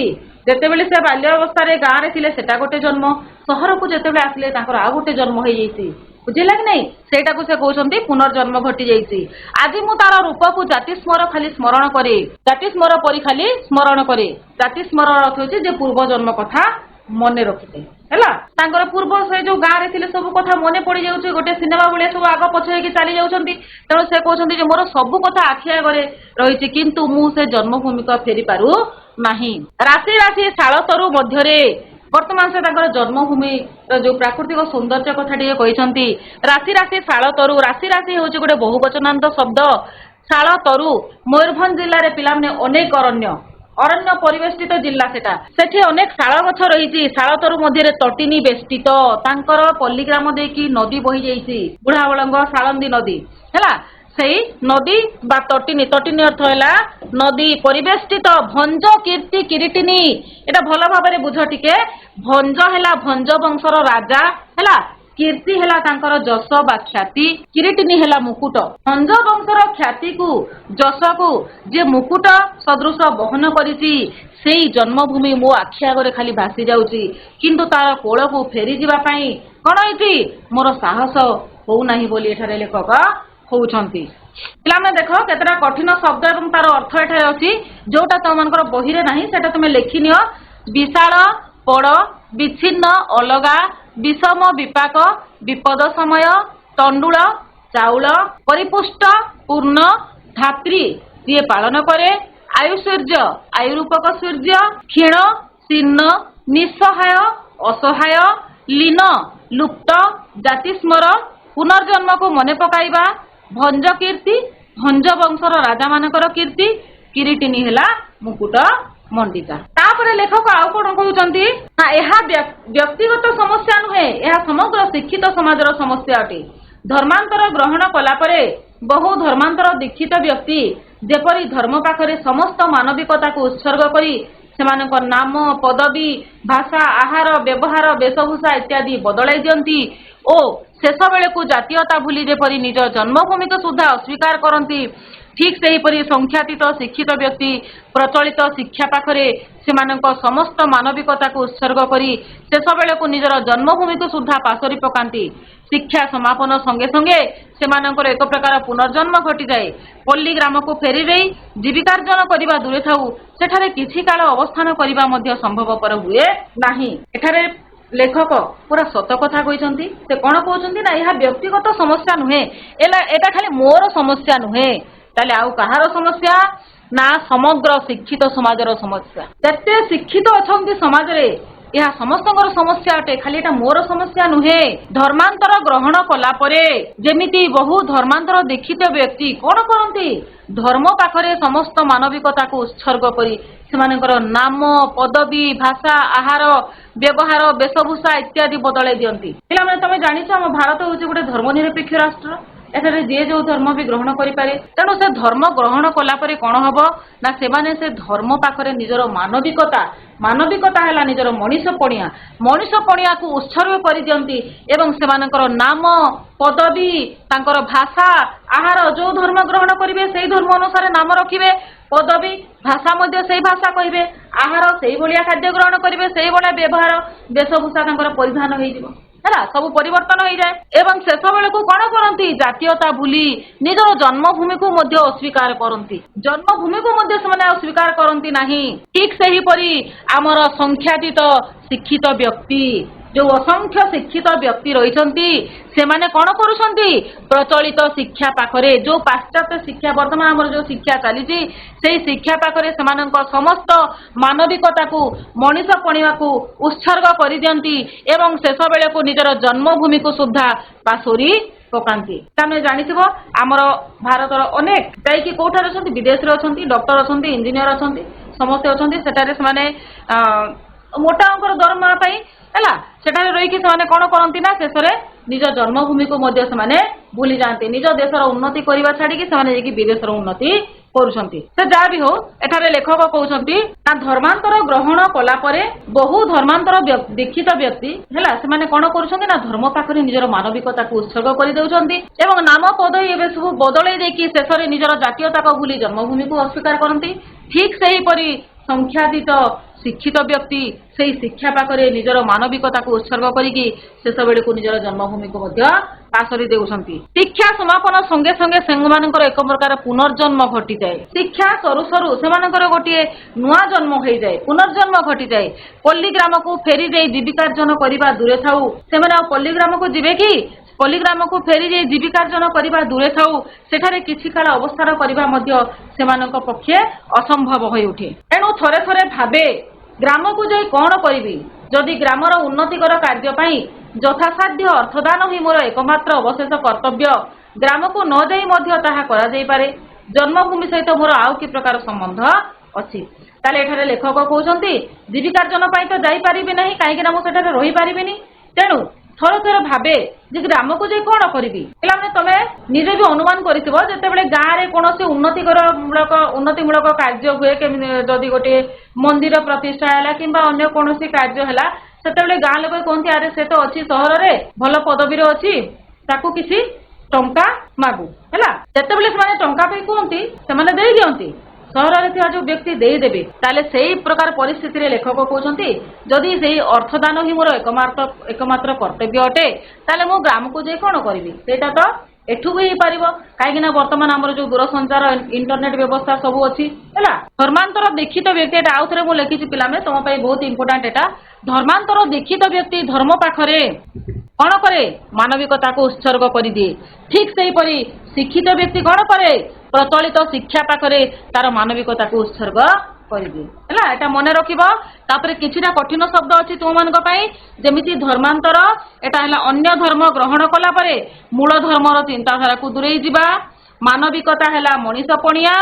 ଯେତେବେଳେ ସେ ବାଲ୍ୟ ଅବସ୍ଥାରେ ଗାଁରେ ଥିଲେ ସେଟା ଗୋଟେ ଜନ୍ମ, ସହରକୁ ଯେତେବେଳେ ଆସିଲେ ତାଙ୍କର ଆଉ ଗୋଟେ ଜନ୍ମ ହେଇଯାଇଛି। ବୁଝିଲା କି ନାଇଁ? ସେଇଟାକୁ ସେ କହୁଛନ୍ତି ପୁନର୍ଜନ୍ମ ଘଟିଯାଇଛି। ଆଜି ମୁଁ ତାର ରୂପକୁ ଜାତିସ୍ମର ଖାଲି ସ୍ମରଣ କରେ, ଜାତିସ୍ମର ପରି ଖାଲି ସ୍ମରଣ କରେ। ଜାତିସ୍ମର ଅର୍ଥ ହେଉଛି ଯେ ପୂର୍ବ ଜନ୍ମ କଥା ମନେ ରଖିଥାଏ, ହେଲା। ତାଙ୍କର ପୂର୍ବ ସେ ଯୋଉ ଗାଁରେ ଥିଲେ ସବୁ କଥା ମନେ ପଡିଯାଉଛି, ଗୋଟେ ସିନେମା ଭଳିଆ ସବୁ ଆଗ ପଛ ହେଇକି ଚାଲି ଯାଉଛନ୍ତି। ତେଣୁ ସେ କହୁଛନ୍ତି ଯେ ମୋର ସବୁ କଥା ଆଖି ଆଗରେ ରହିଛି, କିନ୍ତୁ ମୁଁ ସେ ଜନ୍ମଭୂମିକୁ ଫେରି ପାରୁ ନାହିଁ। ରାଶି ରାଶି ଶାଳତରୁ ମଧ୍ୟରେ ବର୍ତ୍ତମାନ ସେ ତାଙ୍କର ଜନ୍ମଭୂମିର ଯୋଉ ପ୍ରାକୃତିକ ସୌନ୍ଦର୍ଯ୍ୟ କଥା ଟିକେ କହିଛନ୍ତି। ରାଶି ରାଶି ଶାଳତରୁ, ରାଶି ରାଶି ହେଉଛି ଗୋଟେ ବହୁବଚନାନ୍ତ ଶବ୍ଦ। ଶାଳତରୁ ମୟୂରଭଞ୍ଜ ଜିଲ୍ଲାରେ ପିଲାମାନେ ଅନେକ ଅରଣ୍ୟ, ଅରଣ୍ୟ ପରିବେଷ୍ଟିତ ଜିଲ୍ଲା ସେଟା। ସେଠି ଅନେକ ଶାଳ ଗଛ ରହିଛି। ଶାଳ ତରୁ ମଧ୍ୟରେ ତଟିନୀ ବେଷ୍ଟିତ। ତାଙ୍କର ପଲ୍ଲୀଗ୍ରାମ ଦେଇକି ନଦୀ ବହି ଯାଇଛି, ବୁଢାବଳଙ୍ଗ ସାଳନ୍ଦୀ ନଦୀ ହେଲା। ସେଇ ନଦୀ ବା ତଟିନୀ, ତଟିନୀ ଅର୍ଥ ହେଲା ନଦୀ ପରିବେଷ୍ଟିତ। ଭଞ୍ଜ କୀର୍ତ୍ତି କିରୀଟିନୀ, ଏଟା ଭଲ ଭାବରେ ବୁଝ ଟିକେ। ଭଞ୍ଜ ହେଲା ଭଞ୍ଜ ବଂଶର ରାଜା ହେଲା। କୀର୍ତ୍ତି ହେଲା ତାଙ୍କର ଯଶ ବା ଖ୍ୟାତି। କିରୀଟିନୀ ହେଲା ମୁକୁଟ। ଭଞ୍ଜ ବଂଶର ଖ୍ୟାତିକୁ ଯଶକୁ ଯେ ମୁକୁଟ ସଦୃଶ ବହନ କରିଛି, ସେଇ ଜନ୍ମଭୂମି ମୋ ଆଖି ଆଗରେ ଖାଲି ଭାସି ଯାଉଛି। କିନ୍ତୁ ତାର କୋଳକୁ ଫେରିଯିବା ପାଇଁ କଣ ହେଇଛି, ମୋର ସାହସ ହଉନାହିଁ ବୋଲି ଏଠାରେ ଲେଖକ କହୁଛନ୍ତି। ପିଲାମାନେ ଦେଖ କେତେଟା କଠିନ ଶବ୍ଦ ଏବଂ ତାର ଅର୍ଥ ଏଠାରେ ଅଛି, ଯୋଉଟା ତମମାନଙ୍କର ବହିରେ ନାହିଁ, ସେଟା ତୁମେ ଲେଖିନିଅ। ବିଶାଳ, ପଡ, ବିଚ୍ଛିନ୍ନ, ଅଲଗା, ବିଷମ, ବିପାକ, ବିପଦ ସମୟ, ତଣ୍ଡୁଳ, ଚାଉଳ, ପରିପୁଷ୍ଟ, ପୂର୍ଣ୍ଣ, ଧାତ୍ରୀ, ଯିଏ ପାଳନ କରେ, ଆୟୁସୂର୍ଯ୍ୟ, ଆୟୁରୂପକ ସୂର୍ଯ୍ୟ, କ୍ଷୀଣ, ଶୀର୍ଣ୍ଣ, ନିଃସହାୟ, ଅସହାୟ, ଲୀନ, ଲୁପ୍ତ, ଜାତିସ୍ମର, ପୁନର୍ଜନ୍ମକୁ ମନେ ପକାଇବା, ଭଞ୍ଜ କୀର୍ତ୍ତି, ଭଞ୍ଜ ବଂଶର ରାଜାମାନଙ୍କର କୀର୍ତ୍ତି, କିରୀଟିନୀ ହେଲା ମୁକୁଟ ମଣ୍ଡିତା। ତାପରେ ଲେଖକ ଆଉ କଣ କହୁଛନ୍ତି ନା, ଏହା ବ୍ୟକ୍ତିଗତ ସମସ୍ୟା ନୁହେଁ, ଏହା ସମଗ୍ର ଶିକ୍ଷିତ ସମାଜର ସମସ୍ୟା ଅଟେ। ଧର୍ମାନ୍ତର ଗ୍ରହଣ କଲା ପରେ ବହୁ ଧର୍ମାନ୍ତର ଦୀକ୍ଷିତ ବ୍ୟକ୍ତି ଯେପରି ଧର୍ମ ପାଖରେ ସମସ୍ତ ମାନବିକତାକୁ ଉତ୍ସର୍ଗ କରି ସେମାନଙ୍କ ନାମ, ପଦବୀ, ଭାଷା, ଆହାର, ବ୍ୟବହାର, ବେଶଭୂଷା ଇତ୍ୟାଦି ବଦଳାଇ ଦିଅନ୍ତି ଓ ଶେଷ ବେଳକୁ ଜାତୀୟତା ଭୁଲି ଯେପରି ନିଜ ଜନ୍ମଭୂମିକୁ ସୁଦ୍ଧା ଅସ୍ୱୀକାର କରନ୍ତି, ଠିକ୍ ସେହିପରି ସଂଖ୍ୟାତୀତ ଶିକ୍ଷିତ ବ୍ୟକ୍ତି ପ୍ରଚଳିତ ଶିକ୍ଷା ପାଖରେ ସେମାନଙ୍କ ସମସ୍ତ ମାନବିକତାକୁ ଉତ୍ସର୍ଗ କରି ଶେଷ ବେଳକୁ ନିଜର ଜନ୍ମଭୂମିକୁ ସୁଦ୍ଧା ପାସୋରି ପକାନ୍ତି। ଶିକ୍ଷା ସମାପନ ସଙ୍ଗେ ସଙ୍ଗେ ସେମାନଙ୍କର ଏକ ପ୍ରକାର ପୁନର୍ଜନ୍ମ ଘଟିଯାଏ। ପଲ୍ଲୀ ଗ୍ରାମକୁ ଫେରି ଯାଇ ଜୀବିକାର୍ଜନ କରିବା ଦୂରେ ଥାଉ, ସେଠାରେ କିଛି କାଳ ଅବସ୍ଥାନ କରିବା ମଧ୍ୟ ସମ୍ଭବପର ହୁଏ ନାହିଁ। ଏଠାରେ ଲେଖକ ପୁରା ସତ କଥା କହିଛନ୍ତି। ସେ କଣ କହୁଛନ୍ତି ନା, ଏହା ବ୍ୟକ୍ତିଗତ ସମସ୍ୟା ନୁହେଁ, ଏଟା ଖାଲି ମୋର ସମସ୍ୟା ନୁହେଁ। ତାହେଲେ ଆଉ କାହାର ସମସ୍ୟା ନା, ସମଗ୍ର ଶିକ୍ଷିତ ସମାଜର ସମସ୍ୟା। ଯେତେ ଶିକ୍ଷିତ ଅଛନ୍ତି ସମାଜରେ ଏହା ସମସ୍ତଙ୍କର ସମସ୍ୟା ଅଟେ, ଖାଲି ଏଟା ମୋର ସମସ୍ୟା ନୁହେଁ। ଧର୍ମାନ୍ତର ଗ୍ରହଣ କଲା ପରେ ଯେମିତି ବହୁ ଧର୍ମାନ୍ତର ଦୀକ୍ଷିତ ବ୍ୟକ୍ତି କଣ କରନ୍ତି, ଧର୍ମ ପାଖରେ ସମସ୍ତ ମାନବିକତାକୁ ଉତ୍ସର୍ଗ କରି ସେମାନଙ୍କର ନାମ, ପଦବୀ, ଭାଷା, ଆହାର, ବ୍ୟବହାର, ବେଶଭୂଷା ଇତ୍ୟାଦି ବଦଳାଇ ଦିଅନ୍ତି। ପିଲାମାନେ ତମେ ଜାଣିଛ ଆମ ଭାରତ ହେଉଛି ଗୋଟେ ଧର୍ମନିରପେକ୍ଷ ରାଷ୍ଟ୍ର। ଏଠାରେ ଯିଏ ଯୋଉ ଧର୍ମ ବି ଗ୍ରହଣ କରିପାରେ। ତେଣୁ ସେ ଧର୍ମ ଗ୍ରହଣ କଲା ପରେ କଣ ହବ ନା, ସେମାନେ ସେ ଧର୍ମ ପାଖରେ ନିଜର ମାନବିକତା ହେଲା ନିଜର ମଣିଷ ପଣିଆକୁ ଉତ୍ସର୍ଗ କରିଦିଅନ୍ତି ଏବଂ ସେମାନଙ୍କର ନାମ, ପଦବୀ, ତାଙ୍କର ଭାଷା, ଆହାର, ଯୋଉ ଧର୍ମ ଗ୍ରହଣ କରିବେ ସେଇ ଧର୍ମ ଅନୁସାରେ ନାମ ରଖିବେ, ପଦବୀ, ଭାଷା ମଧ୍ୟ ସେଇ ଭାଷା କହିବେ, ଆହାର ସେଇଭଳିଆ ଖାଦ୍ୟ ଗ୍ରହଣ କରିବେ, ସେଇଭଳିଆ ବ୍ୟବହାର, ବେଶଭୂଷା ତାଙ୍କର ପରିଧାନ ହେଇଯିବ ହେଲା, ସବୁ ପରିବର୍ତ୍ତନ ହେଇଯାଏ। ଏବଂ ଶେଷ ବେଳକୁ କଣ କରନ୍ତି, ଜାତୀୟତା ଭୁଲି ନିଜର ଜନ୍ମଭୂମିକୁ ମଧ୍ୟ ଅସ୍ୱୀକାର କରନ୍ତି। ଜନ୍ମଭୂମିକୁ ମଧ୍ୟ ସେମାନେ ଆଉ ସ୍ୱୀକାର କରନ୍ତି ନାହିଁ। ଠିକ୍ ସେହିପରି ଆମର ସଂଖ୍ୟାତୀତ ଶିକ୍ଷିତ ବ୍ୟକ୍ତି, ଯୋଉ ଅସଂଖ୍ୟ ଶିକ୍ଷିତ ବ୍ୟକ୍ତି ରହିଛନ୍ତି, ସେମାନେ କଣ କରୁଛନ୍ତି, ପ୍ରଚଳିତ ଶିକ୍ଷା ପାଖରେ, ଯୋଉ ପାଶ୍ଚାତ୍ୟ ଶିକ୍ଷା, ବର୍ତ୍ତମାନ ଆମର ଯୋଉ ଶିକ୍ଷା ଚାଲିଛି, ସେଇ ଶିକ୍ଷା ପାଖରେ ସେମାନଙ୍କ ସମସ୍ତ ମାନବିକତାକୁ, ମଣିଷ ପଣିଆକୁ ଉତ୍ସର୍ଗ କରିଦିଅନ୍ତି ଏବଂ ଶେଷ ବେଳକୁ ନିଜର ଜନ୍ମଭୂମିକୁ ସୁଦ୍ଧା ପାସୋରି ପକାନ୍ତି। ତମେ ଜାଣିଥିବ ଆମର ଭାରତର ଅନେକ ଯାଇକି କୋଉଠାରେ ଅଛନ୍ତି, ବିଦେଶରେ ଅଛନ୍ତି, ଡକ୍ଟର ଅଛନ୍ତି, ଇଞ୍ଜିନିୟର ଅଛନ୍ତି, ସମସ୍ତେ ଅଛନ୍ତି। ସେଠାରେ ସେମାନେ ମୋଟା ଅଙ୍କର ଦରମା ପାଇଁ ହେଲା, ସେଠାରେ ରହିକି ସେମାନେ କଣ କରନ୍ତି ନା, ଶେଷରେ ନିଜ ଜନ୍ମଭୂମିକୁ ମଧ୍ୟ ସେମାନେ ଭୁଲି ଯାଆନ୍ତି। ନିଜ ଦେଶର ଉନ୍ନତି କରିବା ଛାଡିକି ସେମାନେ ଯାଇକି ବିଦେଶର ଉନ୍ନତି କରୁଛନ୍ତି। ସେ ଯାହା ବି ହଉ, ଏଠାରେ ଲେଖକ କହୁଛନ୍ତି ନା, ଧର୍ମାନ୍ତର ଗ୍ରହଣ କଲା ପରେ ବହୁ ଧର୍ମାନ୍ତର ଦୀକ୍ଷିତ ବ୍ୟକ୍ତି ହେଲା, ସେମାନେ କଣ କରୁଛନ୍ତି ନା, ଧର୍ମ ପାଖରେ ନିଜର ମାନବିକତାକୁ ଉତ୍ସର୍ଗ କରିଦେଉଛନ୍ତି ଏବଂ ନାମ, ପଦବୀ ଏବେ ସବୁ ବଦଳେଇ ଦେଇକି ଶେଷରେ ନିଜର ଜାତୀୟତାକୁ ଭୁଲି ଜନ୍ମଭୂମିକୁ ଅସ୍ୱୀକାର କରନ୍ତି। ଠିକ୍ ସେହିପରି ସଂଖ୍ୟାତୀତ ଶିକ୍ଷିତ ବ୍ୟକ୍ତି ସେଇ ଶିକ୍ଷା ପାଖରେ ନିଜର ମାନବିକତାକୁ ଉତ୍ସର୍ଗ କରିକି ଶେଷ ବେଳକୁ ନିଜର ଜନ୍ମଭୂମିକୁ ମଧ୍ୟ ପାସୋରି ଦେଉଛନ୍ତି। ଶିକ୍ଷା ସମାପନ ସଙ୍ଗେ ସଙ୍ଗେ ସେମାନଙ୍କର ଏକ ପ୍ରକାର ପୁନର୍ଜନ୍ମ ଘଟିଯାଏ। ଶିକ୍ଷା ସରୁ ସରୁ ସେମାନଙ୍କର ଗୋଟିଏ ନୂଆ ଜନ୍ମ ହେଇଯାଏ, ପୁନର୍ଜନ୍ମ ଘଟିଯାଏ। ପଲ୍ଲୀ ଗ୍ରାମକୁ ଫେରି ଯାଇ ଜୀବିକାର୍ଜନ କରିବା ଦୂରେ ଥାଉ, ସେମାନେ ଆଉ ପଲ୍ଲୀ ଗ୍ରାମକୁ ଯିବେ କି? ପଲ୍ଲୀ ଗ୍ରାମକୁ ଫେରି ଯାଇ ଜୀବିକାର୍ଜନ କରିବା ଦୂରେ ଥାଉ, ସେଠାରେ କିଛି କାଳ ଅବସ୍ଥାନ କରିବା ମଧ୍ୟ ସେମାନଙ୍କ ପକ୍ଷେ ଅସମ୍ଭବ ହୋଇ ଉଠେ। ତେଣୁ ଥରେ ଥରେ ଭାବେ, ଗ୍ରାମକୁ ଯାଇ କଣ କରିବି? ଯଦି ଗ୍ରାମର ଉନ୍ନତିକର କାର୍ଯ୍ୟ ପାଇଁ ଯଥାସାଧ୍ୟ ଅର୍ଥଦାନ ହିଁ ମୋର ଏକମାତ୍ର ଅବଶେଷ କର୍ତ୍ତବ୍ୟ, ଗ୍ରାମକୁ ନ ଯାଇ ମଧ୍ୟ ତାହା କରାଯାଇପାରେ। ଜନ୍ମଭୂମି ସହିତ ମୋର ଆଉ କି ପ୍ରକାର ସମ୍ବନ୍ଧ ଅଛି। ତାହେଲେ ଏଠାରେ ଲେଖକ କହୁଛନ୍ତି ଜୀବିକାର୍ଜନ ପାଇଁ ତ ଯାଇପାରିବି ନାହିଁ, କାହିଁକି ନା ମୁଁ ସେଠାରେ ରହିପାରିବିନି। ତେଣୁ ଥରେ ଥରେ ଭାବେ ଯେ ଗ୍ରାମକୁ ଯାଇ କଣ କରିବି। ପିଲାମାନେ ତମେ ନିଜେ ବି ଅନୁମାନ କରିଥିବ ଯେତେବେଳେ ଗାଁରେ କୌଣସି ଉନ୍ନତିମୂଳକ କାର୍ଯ୍ୟ ହୁଏ, ଯଦି ଗୋଟିଏ ମନ୍ଦିର ପ୍ରତିଷ୍ଠା ହେଲା କିମ୍ବା ଅନ୍ୟ କୌଣସି କାର୍ଯ୍ୟ ହେଲା, ସେତେବେଳେ ଗାଁ ଲୋକ କୁହନ୍ତି ଆରେ ସେ ତ ଅଛି ସହରରେ, ଭଲ ପଦବୀରେ ଅଛି, ତାକୁ କିଛି ଟଙ୍କା ମାଗୁ ହେଲା। ଯେତେବେଳେ ସେମାନେ ଟଙ୍କା ପାଇଁ କୁହନ୍ତି ସେମାନେ ଦେଇ ଦିଅନ୍ତି, ସହରରେ ଥିବା ଯୋଉ ବ୍ୟକ୍ତି ଦେଇଦେବେ। ତାହେଲେ ସେଇ ପ୍ରକାର ପରିସ୍ଥିତିରେ ଲେଖକ କହୁଛନ୍ତି ଯଦି ସେଇ ଅର୍ଥଦାନ ହିଁ ମୋର ଏକମାତ୍ର କର୍ତ୍ତବ୍ୟ ଅଟେ, ତାହେଲେ ମୁଁ ଗ୍ରାମକୁ ଯାଇ କଣ କରିବି। ସେଇଟା ତ ଏଠୁ ବି ହେଇପାରିବ, କାହିଁକି ନା ବର୍ତ୍ତମାନ ଆମର ଯୋଉ ଦୂରସଞ୍ଚାର ଇଣ୍ଟରନେଟ ବ୍ୟବସ୍ଥା ସବୁ ଅଛି ହେଲା। ଧର୍ମାନ୍ତର ଦୀକ୍ଷିତ ବ୍ୟକ୍ତି, ଏଟା ଆଉ ଥରେ ମୁଁ ଲେଖିଛି ପିଲାମାନେ ତମ ପାଇଁ ବହୁତ ଇମ୍ପୋର୍ଟାଣ୍ଟ ଏଟା। ଧର୍ମାନ୍ତର ଦୀକ୍ଷିତ ବ୍ୟକ୍ତି ଧର୍ମ ପାଖରେ କଣ କରେ, ମାନବିକତାକୁ ଉତ୍ସର୍ଗ କରିଦିଏ। ଠିକ ସେହିପରି ଶିକ୍ଷିତ ବ୍ୟକ୍ତି କଣ କରେ, ପ୍ରଚଳିତ ଶିକ୍ଷା ପାଖରେ ତାର ମାନବିକତାକୁ ଉତ୍ସର୍ଗ କରିଦିଏ ହେଲା। ଏଟା ମନେ ରଖିବ। ତାପରେ କିଛିଟା କଠିନ ଶବ୍ଦ ଅଛି ତୁମମାନଙ୍କ ପାଇଁ, ଯେମିତି ଧର୍ମାନ୍ତର, ଏଟା ହେଲା ଅନ୍ୟ ଧର୍ମ ଗ୍ରହଣ କଲା ପରେ ମୂଳ ଧର୍ମର ଚିନ୍ତାଧାରାକୁ ଦୂରେଇ ଯିବା। ମାନବିକତା ହେଲା ମଣିଷ ପଣିଆ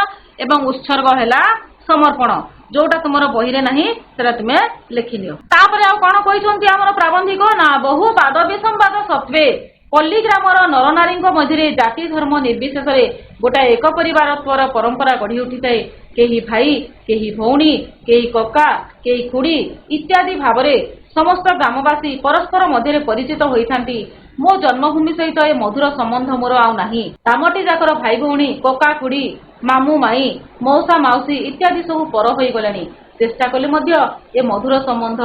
ଏବଂ ଉତ୍ସର୍ଗ ହେଲା ସମର୍ପଣ। ଯୋଉଟା ତୁମର ବହିରେ ନାହିଁ ସେଟା ତୁମେ ଲେଖିନିଅ। ତାପରେ ଆଉ କଣ କହିଛନ୍ତି ଆମର ପ୍ରାବନ୍ଧିକ ନା, ବହୁ ବାଦ ବିସମ୍ବାଦ ସତ୍ତ୍ୱେ ପଲ୍ଲୀ ଗ୍ରାମର ନରନାରୀଙ୍କ ମଧ୍ୟରେ ଜାତି ଧର୍ମ ନିର୍ବିଶେଷରେ ଗୋଟାଏ ଏକ ପରିବାରତ୍ୱର ପରମ୍ପରା ଗଢି ଉଠିଥାଏ। କେହି ଭାଇ, କେହି ଭଉଣୀ, କେହି କକା, କେହି ଖୁଡି ଇତ୍ୟାଦି ଭାବରେ ସମସ୍ତ ଗ୍ରାମବାସୀ ପରସ୍ପର ମଧ୍ୟରେ ପରିଚିତ ହୋଇଥାନ୍ତି। ମୋ ଜନ୍ମଭୂମି ସହିତ ଏ ମଧୁର ସମ୍ବନ୍ଧ ମୋର ଆଉ ନାହିଁ। ଗ୍ରାମଟି ଯାକର ଭାଇ ଭଉଣୀ, କକା ଖୁଡି, ମାମୁଁ ମାଇଁ, ମଉସା ମାଉସୀ ଇତ୍ୟାଦି ସବୁ ପର ହୋଇଗଲେଣି। ଚେଷ୍ଟା କଲେ ମଧ୍ୟ ଏ ମଧୁର ସମ୍ବନ୍ଧ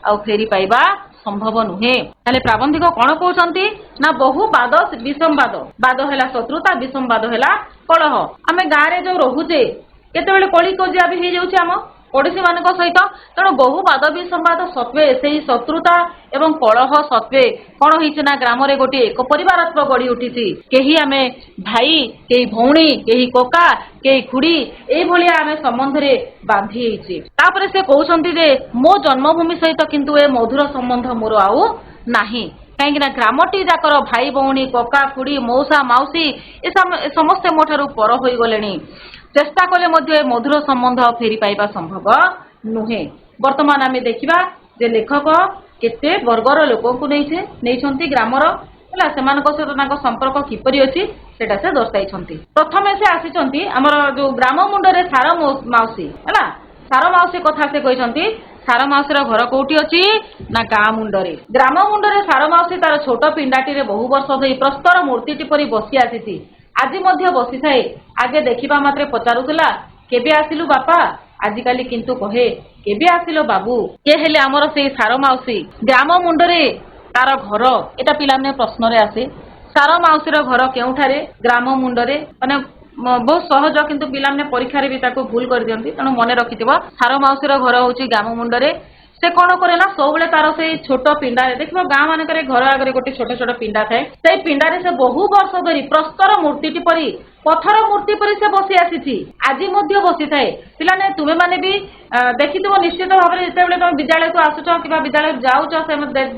ଆଉ ଫେରି ପାଇବା ସମ୍ଭବ ନୁହେଁ। ତାହେଲେ ପ୍ରାବନ୍ଧିକ କଣ କହୁଛନ୍ତି ନା, ବହୁ ବାଦ ବିସମ୍ବାଦ, ବାଦ ହେଲା ଶତ୍ରୁତା, ବିସମ୍ବାଦ ହେଲା କଳହ। ଆମେ ଗାଁରେ ଯୋଉ ରହୁଛେ କେତେବେଳେ କଳି କଜିଆ ବି ହେଇଯାଉଛି ଆମ ପଡୋଶୀ ମାନଙ୍କ ସହିତ। ତେଣୁ ବହୁ ବାଦ ବିସମ୍ବାଦ ସତ୍ତ୍ୱେ, ସେଇ ଶତ୍ରୁତା ଏବଂ କଳହ ସତ୍ତ୍ୱେ କଣ ହେଇଛି ନା, ଗ୍ରାମରେ ଗୋଟିଏ ଏକ ପରିବାରତ୍ୱ ଗଢି ଉଠିଛି। କେହି ଆମେ ଭାଇ, କେହି ଭଉଣୀ, କେହି କକା, କେହି ଖୁଡି ଏଇଭଳିଆ ଆମେ ସମ୍ବନ୍ଧରେ ବାନ୍ଧି ହେଇଛି। ତାପରେ ସେ କହୁଛନ୍ତି ଯେ ମୋ ଜନ୍ମଭୂମି ସହିତ କିନ୍ତୁ ଏ ମଧୁର ସମ୍ବନ୍ଧ ମୋର ଆଉ ନାହିଁ, କାହିଁକି ନା ଗ୍ରାମଟି ଯାକର ଭାଇ ଭଉଣୀ, କକା ଖୁଡି, ମଉସା ମାଉସୀ ଏ ସମସ୍ତେ ମୋ ଠାରୁ ପର ହୋଇଗଲେଣି। ଚେଷ୍ଟା କଲେ ମଧ୍ୟ ଏ ମଧୁର ସମ୍ବନ୍ଧ ଫେରି ପାଇବା ସମ୍ଭବ ନୁହେଁ। ବର୍ତ୍ତମାନ ଆମେ ଦେଖିବା ଯେ ଲେଖକ କେତେ ବର୍ଗର ଲୋକଙ୍କୁ ନେଇଛନ୍ତି ଗ୍ରାମର ହେଲା, ସେମାନଙ୍କ ସହିତ ତାଙ୍କ ସମ୍ପର୍କ କିପରି ଅଛି ସେଟା ସେ ଦର୍ଶାଇଛନ୍ତି। ପ୍ରଥମେ ସେ ଆସିଛନ୍ତି ଆମର ଯୋଉ ଗ୍ରାମ ମୁଣ୍ଡରେ ସାର ମାଉସୀ ହେଲା। ସାର ମାଉସୀ କଥା ସେ କହିଛନ୍ତି। ସାର ମାଉସୀର ଘର କୋଉଠି ଅଛି ନା, ଗାଁ ମୁଣ୍ଡରେ। ଗ୍ରାମ ମୁଣ୍ଡରେ ସାର ମାଉସୀ ତାର ଛୋଟ ପିଣ୍ଡାଟିରେ ବହୁ ବର୍ଷ ଧରି ପ୍ରସ୍ତର ମୂର୍ତ୍ତିଟି ପରି ବସି ଆସିଛି। ଆଜି ମଧ୍ୟ ବସିଥାଏ। ଆଗେ ଦେଖିବା ମାତ୍ରେ ପଚାରୁଥିଲା କେବେ ଆସିଲୁ ବାପା, ଆଜିକାଲି କିନ୍ତୁ କହେ କେବେ ଆସିଲ ବାବୁ। କିଏ ହେଲେ ଆମର ସେଇ ସାର ମାଉସୀ। ଗ୍ରାମ ମୁଣ୍ଡରେ ତାର ଘର, ଏଟା ପିଲାମାନେ ପ୍ରଶ୍ନରେ ଆସେ। ସାର ମାଉସୀର ଘର କେଉଁଠାରେ, ଗ୍ରାମ ମୁଣ୍ଡରେ। ମାନେ ବହୁତ ସହଜ, କିନ୍ତୁ ପିଲାମାନେ ପରୀକ୍ଷାରେ ବି ତାକୁ ଭୁଲ କରିଦିଅନ୍ତି। ତେଣୁ ମନେ ରଖିଥିବ, ସାର ମାଉସୀର ଘର ହଉଛି ଗ୍ରାମ ମୁଣ୍ଡରେ। ସେ କଣ କରେ ନା, ସବୁବେଳେ ତାର ସେଇ ଛୋଟ ପିଣ୍ଡାରେ, ଦେଖିବ ଗାଁ ମାନଙ୍କରେ ଘର ଆଗରେ ଗୋଟେ ଛୋଟ ଛୋଟ ପିଣ୍ଡା ଥାଏ। ସେଇ ପିଣ୍ଡାରେ ସେ ବହୁ ବର୍ଷ ଧରି ପ୍ରସ୍ତର ମୂର୍ତ୍ତିଟି ପରି, ପଥର ମୂର୍ତ୍ତି ପରି ସେ ବସି ଆସିଛି। ଆଜି ମଧ୍ୟ ବସିଥାଏ। ପିଲାମାନେ ତୁମେ ମାନେ ବି ଦେଖିଥିବ ନିଶ୍ଚିତ ଭାବରେ, ଯେତେବେଳେ ତମେ ବିଦ୍ୟାଳୟକୁ ଆସୁଛ କିମ୍ବା ବିଦ୍ୟାଳୟ ଯାଉଛ, ସେ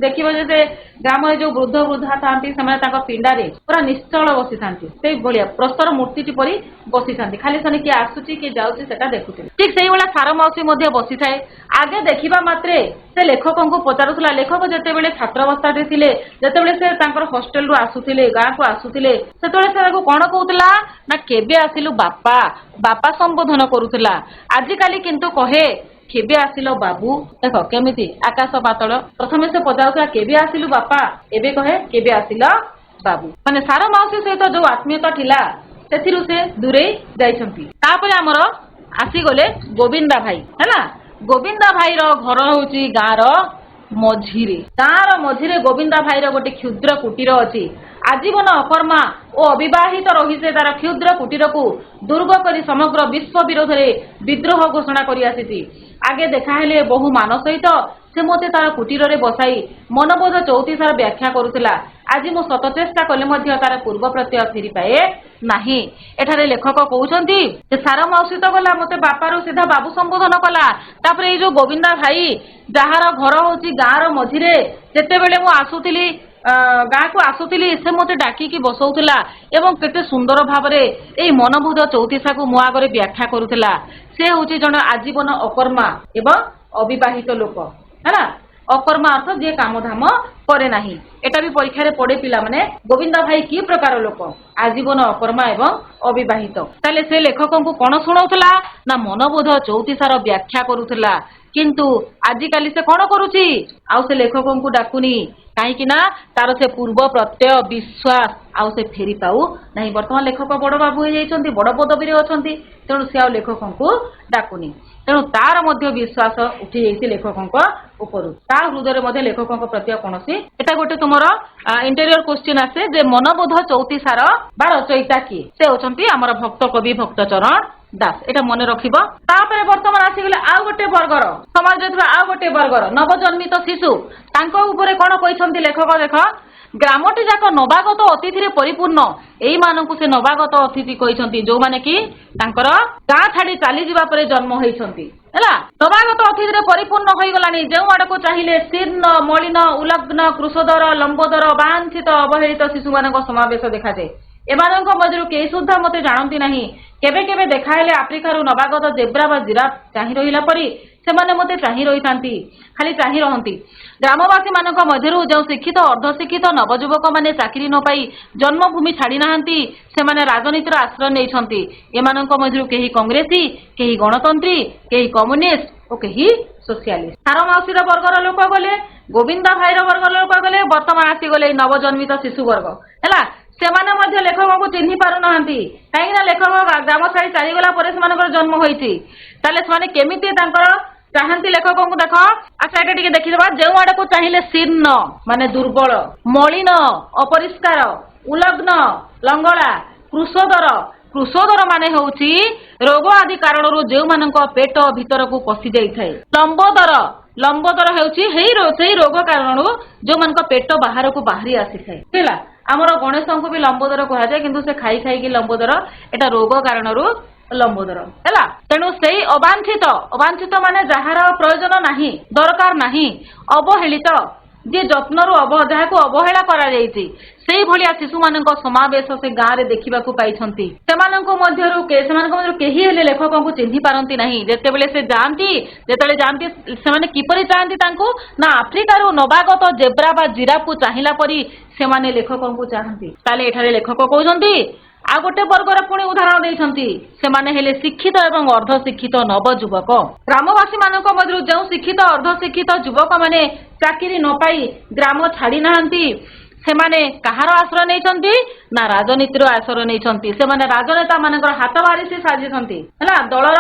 ଦେଖିବ ଯେ ସେ ଗ୍ରାମରେ ଯୋଉ ବୃଦ୍ଧ ବୃଦ୍ଧା ଥାନ୍ତି ସେମାନେ ତାଙ୍କ ପିଣ୍ଡାରେ ପୁରା ନିଶ୍ଚଳ ବସିଥାନ୍ତି। ସେଇଭଳିଆ ପ୍ରସ୍ତର ମୂର୍ତ୍ତିଟି ପରି ବସିଥାନ୍ତି। ଖାଲି ସେନେ କିଏ ଆସୁଛି କିଏ ଯାଉଛି ସେଟା ଦେଖୁଥିଲେ। ଠିକ ସେଇଭଳିଆ ସାର ମାଉସୀ ମଧ୍ୟ ବସିଥାଏ। ଆଗେ ଦେଖିବା ମାତ୍ରେ ସେ ଲେଖକଙ୍କୁ ପଚାରୁଥିଲା। ଲେଖକ ଯେତେବେଳେ ଛାତ୍ରାବସ୍ଥାରେ ଥିଲେ, ଯେତେବେଳେ ସେ ତାଙ୍କର ହଷ୍ଟେଲରୁ ଆସୁଥିଲେ, ଗାଁକୁ ଆସୁଥିଲେ, ସେତେବେଳେ ସେ ତାକୁ କଣ କହୁଥିଲା ନା, କେବେ ଆସିଲୁ ବାପା, ବାପା ସମ୍ବୋଧନ କରୁଥିଲା। ଆଜିକାଲି କିନ୍ତୁ କହେ କେବେ ଆସିଲ ବାବୁ। ଦେଖ କେମିତି ଆକାଶ ପାତଳ। ପ୍ରଥମେ ସେ ପଚାରୁଥିଲା କେବେ ଆସିଲୁ ବାପା, ଏବେ କହେ କେବେ ଆସିଲ ବାବୁ। ମାନେ ସାର ମାଉସୀ ସହିତ ଯୋଉ ଆତ୍ମୀୟତା ଥିଲା ସେଥିରୁ ସେ ଦୂରେଇ ଯାଇଛନ୍ତି। ତାପରେ ଆମର ଆସିଗଲେ ଗୋବିନ୍ଦା ଭାଇ ହେଲା। ଗୋବିନ୍ଦା ଭାଇର ଘର ହଉଛି ଗାଁର ମଝିରେ। ଗାଁର ମଝିରେ ଗୋବିନ୍ଦା ଭାଇର ଗୋଟେ କ୍ଷୁଦ୍ର କୁଟୀର ଅଛି। ଆଜୀବନ ଅକର୍ମା ଓ ଅବିବାହିତ ରହି ସେ ତାର କ୍ଷୁଦ୍ର କୁଟୀରକୁ ଦୁର୍ଗ କରି ସମଗ୍ର ବିଶ୍ୱ ବିରୋଧରେ ବିଦ୍ରୋହ ଘୋଷଣା କରି ଆସିଛି। ଆଗେ ଦେଖାହେଲେ ବହୁ ମାନ ସହିତ ସେ ମୋତେ ତାର କୁଟୀରରେ ବସାଇ ମନବୋଧ ଚୌତିସାର ବ୍ୟାଖ୍ୟା କରୁଥିଲା। ଆଜି ମୁଁ ଶତ ଚେଷ୍ଟା କଲେ ମଧ୍ୟ ତାର ପୂର୍ବ ପ୍ରତ୍ୟୟ ଫେରି ପାଏ ନାହିଁ। ଏଠାରେ ଲେଖକ କହୁଛନ୍ତି ଯେ ସାର ମାଉସୀ ତ ଗଲା, ମୋତେ ବାପାରୁ ସିଧା ବାବୁ ସମ୍ବୋଧନ କଲା। ତାପରେ ଏଇ ଯୋଉ ଗୋବିନ୍ଦା ଭାଇ ଯାହାର ଘର ହଉଛି ଗାଁର ମଝିରେ, ଯେତେବେଳେ ମୁଁ ଆସୁଥିଲି ଗାଁକୁ ଆସୁଥିଲି ସେ ମୋତେ ଡାକିକି ବସଉଥିଲା ଏବଂ କେତେ ସୁନ୍ଦର ଭାବରେ ଏଇ ମନବୋଧ ଚୌତିସାକୁ ମୋ ଆଗରେ ବ୍ୟାଖ୍ୟା କରୁଥିଲା। से होची जण आजीवन अकर्मा एवं अविवाहित लोक है अकर्मा अर्थ जे काम धाम करे नाही एटा भी परीक्षा रे पड़े पिला माने गोविंद भाई की प्रकार लोक आजीवन अकर्मा एवं अविवाहित ताले से लेखक को कोन सुनाउतला ना मनोबोध 34 व्याख्या करूतला किंतु आजिकाली से कौन करुची आउ से लेखकों को डाकुनी कहीं ना तार से पूर्व प्रत्यय विश्वास आउ से फेरी पाऊ नहीं वर्तमान लेखक बड़ बाबू हो बड़ पदवी अच्छा तेणु से लेखकों को डाकुनी तेणु तार मध्य विश्वास उठी जाइए लेखकों ऊपर ता हृदय लेखकों प्रति कौन एटा गोटे तुम इंटेरियर क्वेश्चन आसे जे मनोबोध 34 बा रचयिता किए से होचंती हमर भक्त कवि भक्तचरण दास एटा मन रखिबो तापरे वर्तमान आसीगले आ गोटे वर्गर समाज रे आ गोटे वर्गर नवजन्मित शिशु तांको ऊपर कोन कहिसंती लेखक देख ग्रामटी जाक नवागत अतिथि परिपूर्ण एई मानकु से नवागत अतिथि कहिसंती जो माने कि तांकर गाँ छाड़ी चली जिबा परे जन्म होइसंती हैला नवागत अतिथि परिपूर्ण होई गलानी जेउ आड़ को चाहिले शीर्ण मलिन उलग्न कृशोदर लंबोदर वांछित अवहेलित शिशु मानक समावेश देखा जाए एमानक मध्यरु केही सुद्धा मते जानती नाही केबे केबे देखाइले आफ्रिकार नवागत जेब्रा बा जिराफ चाहि रहिला परी सेमाने मते चाहि रहितांती खाली चाहि रहंती ग्रामवासी मानक मध्यरु जो शिक्षित अर्धशिक्षित नवजुवक माने चाकरी न पाई जन्मभूमि छाड़ी नाहंती सेमाने राजनीतिर आश्रय नेइछंती एमानक मध्यरु केही कांग्रेसी केही गणतंत्री केही कम्युनिस्ट और केही सोशलिस्ट सार माउसीर वर्गर लोक गले गोविंद भाईर वर्गर लोक गले वर्तमान आसी गले नवजन्मित शिशु वर्ग हैला सेमाने मध्य लेखक को चिन्हि पारु नाहंती काहेकि लेखक ग्राम छाड़ी चलीगला परे सेमानकर जन्म होईछि ताले सेमाने केमिति तांकर चाहती लेखक को देख अच्छा एटा टिके देखिबा जेउ आड़ को चाहिले शीर्ण माने दुर्बल मलिन अपरिष्कार उलग्न लंगड़ा कृशोदर कृशोदर माने होउछि रोग आदि कारणरू जेउ मानक पेट भीतर को पसि जाई थाए लंबोदर लंबोदर हेउछि सेही रोग कारणरू जो मानक पेट बाहर को बाहरी आसी थाए हैला आमर गणेश को भी लंबोदर कहा जाए किंतु से खाई खाई लंबोदर एटा रोग कारणरू लंबोदर हैला तेणु सेही अवांछित अवांछित माने जहार प्रयोजन नाही दरकार नाही अवहेलित जे जत्नरू जहाँ को अवहेला करा जायछि सेही भलिया शिशु मानक समावेश से गाँव रे देखिबा को पाइछंती सेमानक मध्यरु केही हेले लेखक को चिन्हि पारंती नाही जेतेबेले से जानती सेमाने किपरि चाहंती तांको ना आफ्रिकार नवागत जेब्रा बा जिराफ को चाहिला परी सेमाने लेखक को चाहंती ताले एठारे लेखक कहउछंती आ गोटे वर्गर पुणी उदाहरण देइछंती सेमाने हेले शिक्षित एवं अर्धशिक्षित नवजुवक ग्रामवासी मानक मध्यरु जो शिक्षित अर्धशिक्षित युवक माने चाकरी न पाई ग्राम छाड़ी नाहंती सेमाने कहार आश्रय नेइछंती ना राजनीतिर आश्रय नेइछंती सेमाने राजनेता मानकर हाथ बारिसी साजिछंती हैला दलर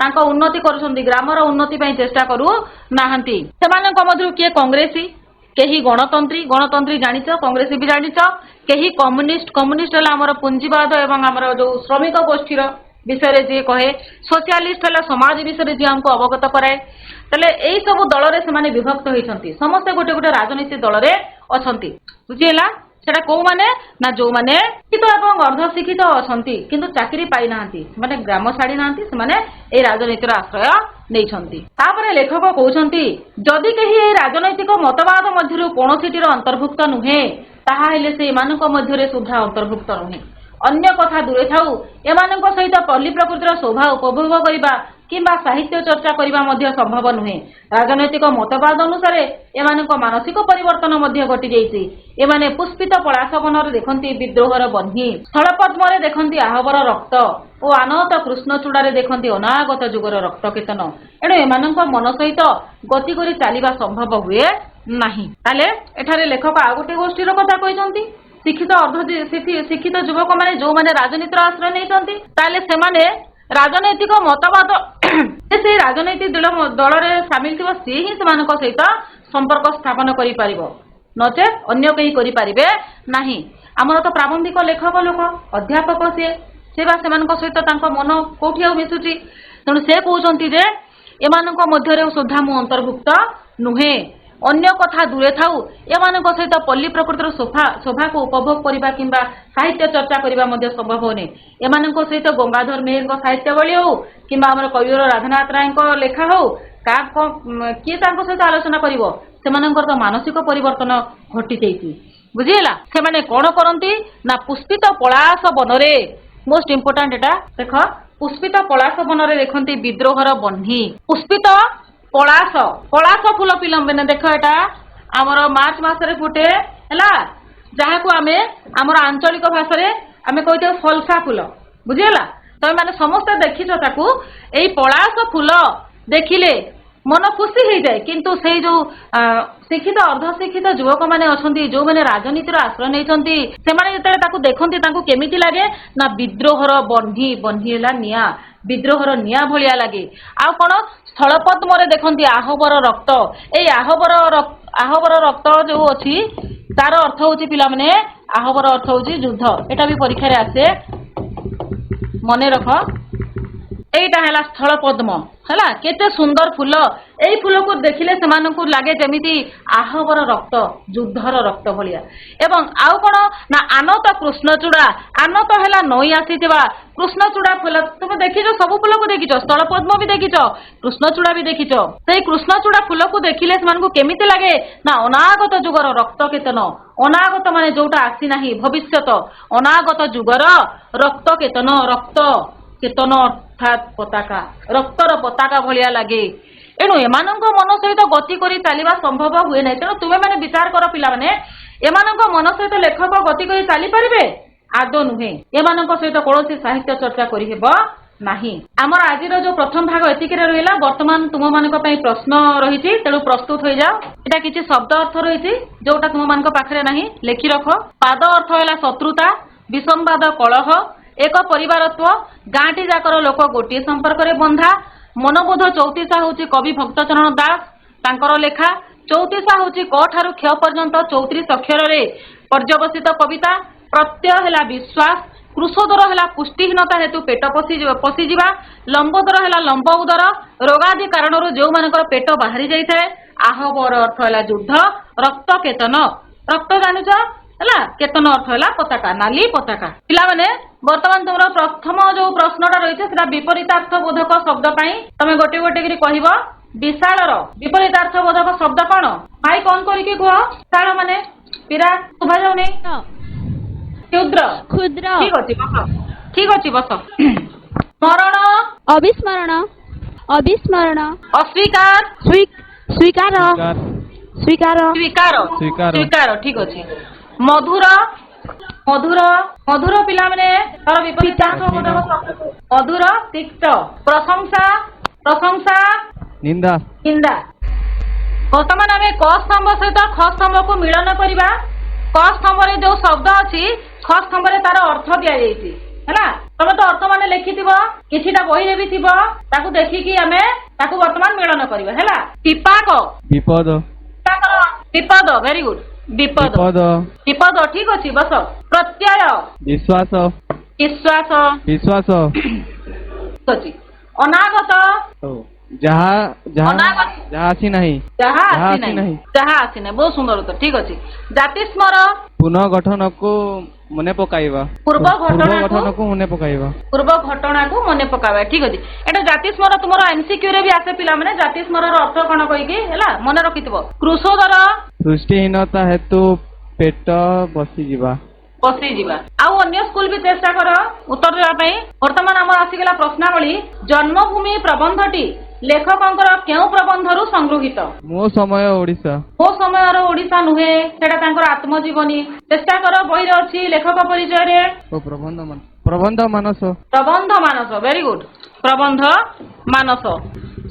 तांको उन्नति करूछंती ग्रामर उन्नति पई चेष्टा करू नाहंती सेमानक मध्यरु किए कांग्रेसी केही गणतंत्री जानिच कांग्रेसी भी जानिच केही कम्युनिस्ट है आमर पुंजीवाद एवं आमर जो श्रमिक गोष्ठीर विषय जी कहे सोशलिस्ट है समाज विषय जी हमको अवगत कराए तेल यही सब दल से विभक्त होती समस्ते गोटे गोटे राजनीति दल में अच्छा बुझीला सेटा कौ माने ना जो माने शिक्षित एवं अर्धशिक्षित अच्छी किंतु चाकरी पाई नांती माने ग्राम छाड़ी नांती से माने ए राजनीतिर आश्रय नेइछंती तापरे लेखक कहउछंती जदि केही ए राजनैतिक मतवाद मध्यरु कोनोसिटीर अंतर्भुक्त नुहे ताहा हेले से एमानक मध्यरे सुधा अंतर्भुक्त नुहे अन्य कथा दूरे थाउ एमानक सहित पल्ली प्रकृतिर शोभा उपभोग करिबा किंबा साहित्य चर्चा करने मध्य संभव नुहे राजनैतिक मतवाद अनुसार एमानक मानसिक परिवर्तन मध्य घटी जाइछि एमाने पुष्पित पलाश बनर देखंती विद्रोहर बन्ही स्थल पद्म देखंती आहबर रक्त और आनत कृष्णचूड़ारे देखंती अनागत जुगर रक्त केतन एणु एमानक मन सहित गति करी चलिबा संभव हुए नाही ताले एठारे लेखक आ गोटे गोष्ठीर कथा कहिसंती शिक्षित युवक माने जो माने राजनीतिर आश्रय नेइसंती ताले सेमाने राजनैतिक मतवाद से राजनैतिक दल में सामिल थी सी ही सहित संपर्क स्थापन कर नचे अन्य कहीं करें ना आमर तो प्रारंभिक लेखक लोक अध्यापक से सहित मन कौटी आ मिशुची तेणु से कहते एमान मध्य सुधा मु अंतर्भुक्त नुहे अन्य कथा दूरे थाउ एमान सहित पल्ली प्रकृतिर शोभा को उपभोग करने किंबा साहित्य चर्चा करने संभव होने एमान सहित गंगाधर मेहर साहित्यवली हो कि कविवर राधानाथ राय लेखा हो किए सहित आलोचना कर तो मानसिक परिवर्तन घटी जाइए बुझीला से कौन करती ना पुष्पित पलाश बनरे मोस्ट इम्पोर्टाट एटा देख पुष्पित पलाश बनरे देखंती विद्रोहर बन्ही पुष्पित पलाश पलाश फूल पिलंबे देख एटा आमर मार्च मासरे फुटे हैला जहाको आमे आमर आंचलिक भाषा रे आमे कहते फलसा फूल बुझिला तमे माने समस्त देखिछो ताकू एई पलाश फूल देखिले मन खुशी हो जाए किंतु से जो शिक्षित अर्धशिक्षित युवक मैंने अच्छा जो मैंने राजनीतिर आश्रय नहीं देखते केमिति लगे ना विद्रोहर बन्ही बन्ही निया विद्रोहर निया भलिया लगे आ कौन स्थलपद्म देखती आहबर रक्त ए आहबर रक्त जो अच्छी तार अर्थ हूँ पिला माने आहबर अर्थ हूँ युद्ध एटा भी परीक्षा आसे मन रख एटा है स्थल पद्म है केते सुंदर फूल एई फूल को देखिले से लगे जमीती आहबर रक्त युद्धर रक्त भलिया एवं आउ कौन ना आनत कृष्णचूड़ा आनत है नई आसीथिबा कृष्णचूड़ा फूल तुम देखिछ सब फूल को देखिछ स्थल पद्म भी देखिछ कृष्णचूड़ा भी देखिछ से कृष्णचूड़ा फूल को देखिले से केमिति लगे ना अनागत जुगर रक्त केतन अनागत माने जोटा आसी नाही भविष्यत अनागत जुगर रक्त केतन रक्त केतन अर्थात पताका रक्तर पताका भलिया लगे एणु एमानंक मन सहित गति करी चलिबा संभव हुए नहीं तेणु तुमे माने विचार कर पिला माने एमानंक मन सहित लेखक गति करी चली परिबे आदो नुहे एमानंक सहित कोनोसी साहित्य चर्चा करि हेबो नाही आमर आजिर जो प्रथम भाग एतिके रहिला वर्तमान तुम मानक पई प्रश्न रहिछि तेणु प्रस्तुत हो जाओ एटा किछि शब्द अर्थ रहिछि जोटा तुम मानक पाखरे नाही लेखि रख पाद अर्थ हैला शत्रुता विसंवाद कलह एक परिवारत्व गाँटी जाकर लोक गोटे संपर्क रे बंधा मनोबोध चौतीसा हूँ कवि भक्तचरण दास तांकर लेखा चौतीसा हूँ क ठारू क्ष पर्यंत 34 अक्षर रे पर्यवसित कविता प्रत्यय है विश्वास कृषोदर है पुष्टिहीनता हेतु पेट पशिजा लंबोदर है लंब उदर रोगादि कारण जो मानकर पेट बाहरी जाए आहबर अर्थ है युद्ध रक्त केतन रक्त जानुच है केतन अर्थ है पताका नाली पताका पिला माने वर्तमान तुम प्रथम जो प्रश्नटा रही विपरीतार्थ बोधक शब्द तमे गोटे गोटे कह विशाल विपरीतार्थ बोधक शब्द कौन भाई कौन करके कह विशाल माने पीरा शुभा जाऊनी क्षुद्र क्षुद्र ठीक अच्छी बस स्मरण अविस्मरण अविस्मरण अस्वीकार स्वीकार स्वीकार स्वीकार स्वीकार ठीक अच्छे मधुर मधुर मधुर पिला माने तार विपरीतार्थ बोधक मधुर तिक्त प्रशंसा प्रशंसा निंदा निंदा वर्तमान आम क स्तंभ सहित ख स्तंभ को मिलन करवा क स्तंभ जो शब्द अच्छी ख स्तंभ तार अर्थ दि जाइए तमे तो अर्थ मान लिखिथिबो किछिटा बही भी थिबो ताकू देखिकी आमे ताकू वर्तमान मिलन करबा हैला विपाक विपद विपद वेरी गुड विपद विपद ठीक अच्छी बस प्रत्यय विश्वास विश्वास विश्वास अच्छी अनागत जहाँ जहाँ जहाँ आसी नहीं जहाँ आसी नहीं बहुत सुंदर उत्तर ठीक अच्छी जाति स्मर पुनर्गठन को मने पकाइबा पूर्व घटना को मने पकाइबा पूर्व घटना को मने पकाइबा ठीक अछि एटा जाति स्मर तुमरो एमसीक्यू रे भी आसे पिला माने जाति स्मर रो अर्थ कोन कहि कि हैला मने रखितबो कृषोदर सृष्टिहीनता हेतु पेट बसी जीवा आउ अन्य स्कूल भी चेष्टा कर उत्तर देबा पई वर्तमान हमर आसीगला प्रश्नावली जन्मभूमि प्रबंधटी लेखकंकर केउ प्रबंधरु संग्रहित मो समय ओडिसा नुहे सेटा तांकर आत्मजीवनी चेष्टा कर बही रे अछि लेखक परिचय रे प्रबंध मानस वेरी गुड प्रबंध मानस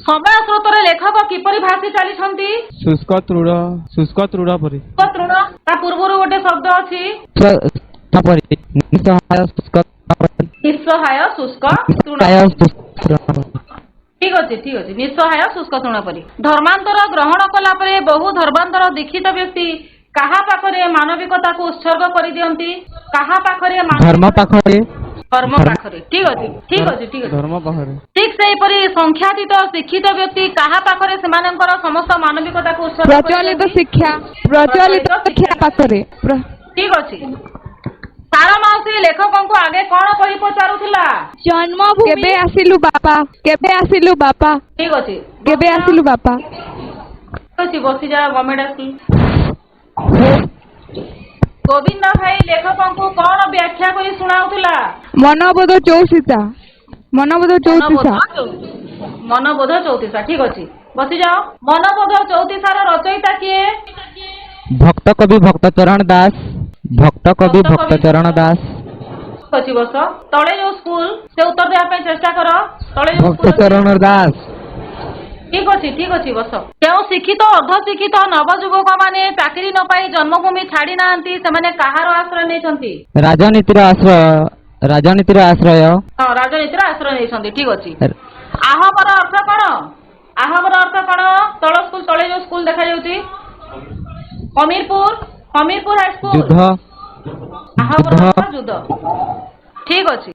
समय स्रोत रे लेखक किपरि भाषी चली छंती शुष्क तृण परि ता पूर्वरु गोटे शब्द अछि निस्सहाय शुष्क तृण ठीक अच्छे निस्सहाय शुष्क तृण परि धर्मांतर ग्रहण कला परे बहु धर्मांतर दीक्षित व्यक्ति कहा पाखरे मानविकता को उत्सर्ग कर दियंती कहा पाखरे धर्म पाखरे ठीक अच्छे धर्म पाखरे ठीक सेही परि संख्यातीत शिक्षित व्यक्ति कहा पाखरे सेमानंकर समस्त मानविकता को उत्सर्ग प्रचलित शिक्षा पाखरे ठीक अच्छे तारा माउसी लेखकों को आगे कौन कहि पचारुथिला जन्मभूमि केबे आसिलु बापा ठीक अछि केबे आसिलु बापा अछि बसी जा गवर्नमेंट आसी गोविंद भाई लेखकों को कौन व्याख्या करि सुनाउथिला मनोबोध चौसीता ମନବୋଧ ଚଉତିଶା। ମନବୋଧ ଚଉତିଶା ଠିକ ଅଛି ବସି ଯାଅ। ମନବୋଧ ଚଉତିଶାର ରଚୟିତା କିଏ? ଭକ୍ତ କବି ଭକ୍ତଚରଣ ଦାସ। ଭକ୍ତ କବି ଭକ୍ତଚରଣ ଦାସ। ଅଛି ବସ। ତଳେ ଯୋଉ ସ୍କୁଲ ସେ ଉତ୍ତର ଦେବା ପାଇଁ ଚେଷ୍ଟା କର। ତଳେ ଯୋଉ ସ୍କୁଲ ଅଛି। ଭକ୍ତଚରଣ ଦାସ। ଠିକ ଅଛି ବସ। କେଉଁ ଶିକ୍ଷିତ ଅର୍ଦ୍ଧଶିକ୍ଷିତ ନବଯୁବକ ମାନେ ଚାକିରି ନ ପାଇ ଜନ୍ମଭୂମି ଛାଡି ନାହାନ୍ତି ସେମାନେ କାହାର ଆଶ୍ରୟ ନେଇଛନ୍ତି? ରାଜନୀତିର ଆଶ୍ରୟ। ରାଜନୀତିର ଆଶ୍ରୟ। ହଁ ରାଜନୀତିର ଆଶ୍ରୟ ନେଇଛନ୍ତି ଠିକ ଅଛି। ଆହବର ଅର୍ଥ କଣ? ଆହବର ଅର୍ଥ କଣ? ତଳ ସ୍କୁଲ ତଳେ ଯୋଉ ସ୍କୁଲ ଦେଖାଯାଉଛି ହମିରପୁର ହାଇସ୍କୁଲ। ଯୁଦ୍ଧ। ଆହବର ଅର୍ଥ ଯୁଦ୍ଧ। ଠିକ ଅଛି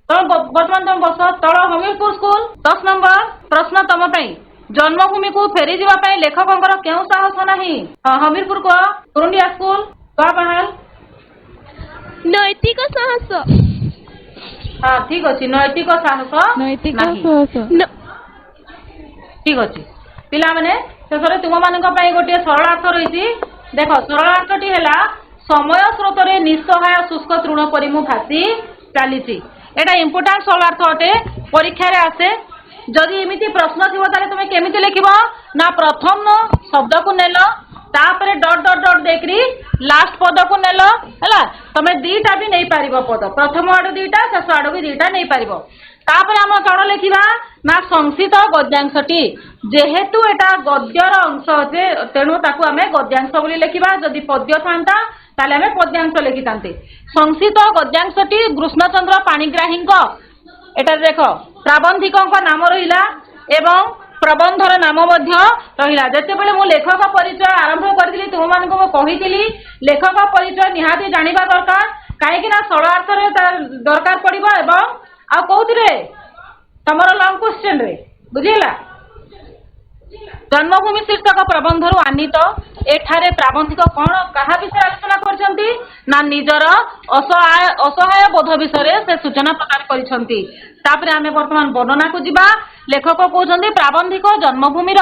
ବର୍ତ୍ତମାନ ତମେ ବସ। ତଳ ହମିରପୁର ସ୍କୁଲ। 10 ନମ୍ବର ପ୍ରଶ୍ନ ତମ ପାଇଁ। ଜନ୍ମଭୂମିକୁ ଫେରିଯିବା ପାଇଁ ଲେଖକଙ୍କର କେଉଁ ସାହସ ନାହିଁ? ହମିରପୁର କୁହ। କୁରୁଣ୍ଡିଆ ସ୍କୁଲ କୁହ ବାହାଲ। ନୈତିକ ସାହସ। ହଁ ଠିକ ଅଛି ନୈତିକ ସାହସ ନାହିଁ। ଠିକ ଅଛି ପିଲାମାନେ ଶେଷରେ ତୁମମାନଙ୍କ ପାଇଁ ଗୋଟିଏ ସରଳାର୍ଥ ରହିଛି। ଦେଖ ସରଳାର୍ଥଟି ହେଲା ସମୟ ସ୍ରୋତରେ ନିଃସହାୟ ଶୁଷ୍କ ତୃଣ ପରି ମୁଁ ଭାସି ଚାଲିଛି। ଏଟା ଇମ୍ପୋର୍ଟାଣ୍ଟ ସରଳାର୍ଥ ଅଟେ ପରୀକ୍ଷାରେ ଆସେ। ଯଦି ଏମିତି ପ୍ରଶ୍ନ ଥିବ ତାହେଲେ ତୁମେ କେମିତି ଲେଖିବ ନା ପ୍ରଥମ ଶବ୍ଦକୁ ନେଲ ତାପରେ ଡଟ୍ ଡଟ୍ ଡଟ୍ ଦେଇକରି ଲାଷ୍ଟ ପଦକୁ ନେଲ ହେଲା। ତମେ ଦିଟା ବି ନେଇପାରିବ ପଦ ପ୍ରଥମ ଆଡୁ ଦିଟା ଶେଷ ଆଡୁ ବି ଦିଟା ନେଇପାରିବ। ତାପରେ ଆମେ କଣ ଲେଖିବା ନା ସଂକ୍ଷିପ୍ତ ଗଦ୍ୟାଂଶଟି। ଯେହେତୁ ଏଟା ଗଦ୍ୟର ଅଂଶ ଅଛି ତେଣୁ ତାକୁ ଆମେ ଗଦ୍ୟାଂଶ ବୋଲି ଲେଖିବା। ଯଦି ପଦ୍ୟ ଥାନ୍ତା ତାହେଲେ ଆମେ ପଦ୍ୟାଂଶ ଲେଖିଥାନ୍ତେ। ସଂକ୍ଷିପ୍ତ ଗଦ୍ୟାଂଶଟି କୃଷ୍ଣଚନ୍ଦ୍ର ପାଣିଗ୍ରାହୀଙ୍କ ଏଠାରେ ଦେଖ ପ୍ରାବନ୍ଧିକଙ୍କ ନାମ ରହିଲା ଏବଂ ପ୍ରବନ୍ଧର ନାମ ମଧ୍ୟ ରହିଲା। ଯେତେବେଳେ ମୁଁ ଲେଖକ ପରିଚୟ ଆରମ୍ଭ କରିଥିଲି ତୁମମାନଙ୍କୁ ମୁଁ କହିଥିଲି ଲେଖକ ପରିଚୟ ନିହାତି ଜାଣିବା ଦରକାର। କାହିଁକି ନା ସରଳାର୍ଥରେ ଦରକାର ପଡିବ ଏବଂ ଆଉ କୋଉଥିରେ ତମର ଲଙ୍ଗ କ୍ୱେଶ୍ଚନ ରେ ବୁଝିଲା। ଜନ୍ମଭୂମି ଶୀର୍ଷକ ପ୍ରବନ୍ଧରୁ ଆନିତ। ଏଠାରେ ପ୍ରାବନ୍ଧିକ କଣ କାହା ବିଷୟରେ ଆଲୋଚନା କରିଛନ୍ତି ନା ନିଜର ଅସହାୟ ବୋଧ ବିଷୟରେ ସେ ସୂଚନା ପ୍ରଦାନ କରିଛନ୍ତି। ତାପରେ ଆମେ ବର୍ତ୍ତମାନ ବର୍ଣ୍ଣନାକୁ ଯିବା। ଲେଖକ କହୁଛନ୍ତି ପ୍ରାବନ୍ଧିକ ଜନ୍ମଭୂମିର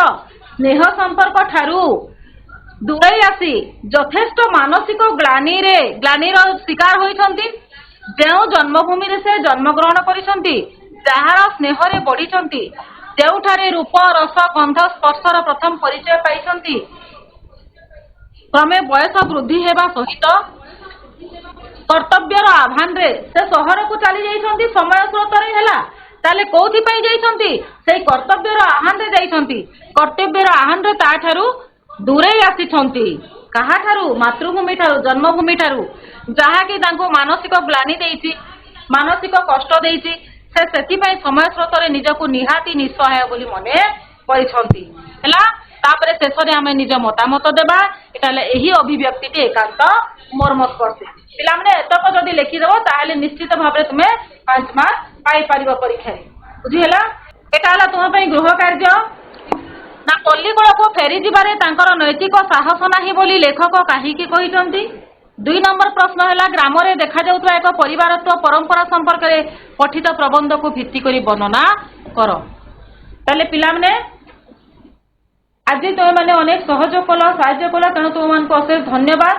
ସ୍ନେହ ସମ୍ପର୍କ ଠାରୁ ଦୂରେଇ ଆସି ଯଥେଷ୍ଟ ମାନସିକ ଗ୍ଲାନିର ଶିକାର ହୋଇଛନ୍ତି। ଯେଉଁ ଜନ୍ମଭୂମିରେ ସେ ଜନ୍ମଗ୍ରହଣ କରିଛନ୍ତି ଯାହାର ସ୍ନେହରେ ବଢିଛନ୍ତି ଯେଉଁଠାରେ ରୂପ ରସ ଗନ୍ଧ ସ୍ପର୍ଶର ପ୍ରଥମ ପରିଚୟ ପାଇଛନ୍ତି କ୍ରମେ ବୟସ ବୃଦ୍ଧି ହେବା ସହିତ କର୍ତ୍ତବ୍ୟର ଆହ୍ୱାନରେ ସେ ସହରକୁ ଚାଲି ଯାଇଛନ୍ତି। ସମୟ ସ୍ରୋତରେ ହେଲା ତାହେଲେ କୋଉଥିପାଇଁ ଯାଇଛନ୍ତି? ସେଇ କର୍ତ୍ତବ୍ୟର ଆହ୍ୱାନରେ ଯାଇଛନ୍ତି। କର୍ତ୍ତବ୍ୟର ଆହ୍ୱାନରେ ତାଠାରୁ ଦୂରେଇ ଆସିଛନ୍ତି। କାହାଠାରୁ? ମାତୃଭୂମି ଠାରୁ ଜନ୍ମଭୂମି ଠାରୁ ଯାହାକି ତାଙ୍କୁ ମାନସିକ ଗ୍ଲାନି ଦେଇଛି ମାନସିକ କଷ୍ଟ ଦେଇଛି। ସେ ସେଥିପାଇଁ ସମୟ ସ୍ରୋତରେ ନିଜକୁ ନିହାତି ନିଃସହାୟ ବୋଲି ମନେ କରିଛନ୍ତି ହେଲା। ତାପରେ ଶେଷରେ ଆମେ ନିଜ ମତାମତ ଦେବା। ଏଟା ହେଲେ ଏହି ଅଭିବ୍ୟକ୍ତିଟି ଏକାନ୍ତ ମର୍ମସ୍ପର୍ଶୀ। ପିଲାମାନେ ଏତକ ଯଦି ଲେଖିଦେବ ତାହେଲେ ନିଶ୍ଚିତ ଭାବରେ ତୁମେ 5 ମାର୍କ ପାଇପାରିବ ପରୀକ୍ଷାରେ ବୁଝିହେଲା। ଏଟା ହେଲା ତୁମ ପାଇଁ ଗୃହ କାର୍ଯ୍ୟ। ନା ପଲ୍ଲୀକୂଳକୁ ଫେରି ଯିବାରେ ତାଙ୍କର ନୈତିକ ସାହସ ନାହିଁ ବୋଲି ଲେଖକ କାହିଁକି କହିଛନ୍ତି? 2 ନମ୍ବର ପ୍ରଶ୍ନ ହେଲା ଗ୍ରାମରେ ଦେଖାଯାଉଥିବା ଏକ ପରିବାରତ୍ୱ ପରମ୍ପରା ସମ୍ପର୍କରେ ପଠିତ ପ୍ରବନ୍ଧକୁ ଭିତ୍ତି କରି ବର୍ଣ୍ଣନା କର। ତାହେଲେ ପିଲାମାନେ ଆଜି ତୁମେମାନେ ଅନେକ ସହଯୋଗ କଲ ସାହାଯ୍ୟ କଲ ତେଣୁ ତୁମମାନଙ୍କୁ ଅଶେଷ ଧନ୍ୟବାଦ।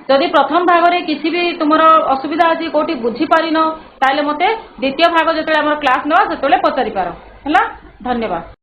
ଯଦି ପ୍ରଥମ ଭାଗରେ କିଛି ବି ତୁମର ଅସୁବିଧା ଅଛି କୋଉଠି ବୁଝିପାରିନ ତାହେଲେ ମୋତେ ଦ୍ୱିତୀୟ ଭାଗ ଯେତେବେଳେ ଆମର କ୍ଲାସ ନେବା ସେତେବେଳେ ପଚାରିପାର ହେଲା। ଧନ୍ୟବାଦ।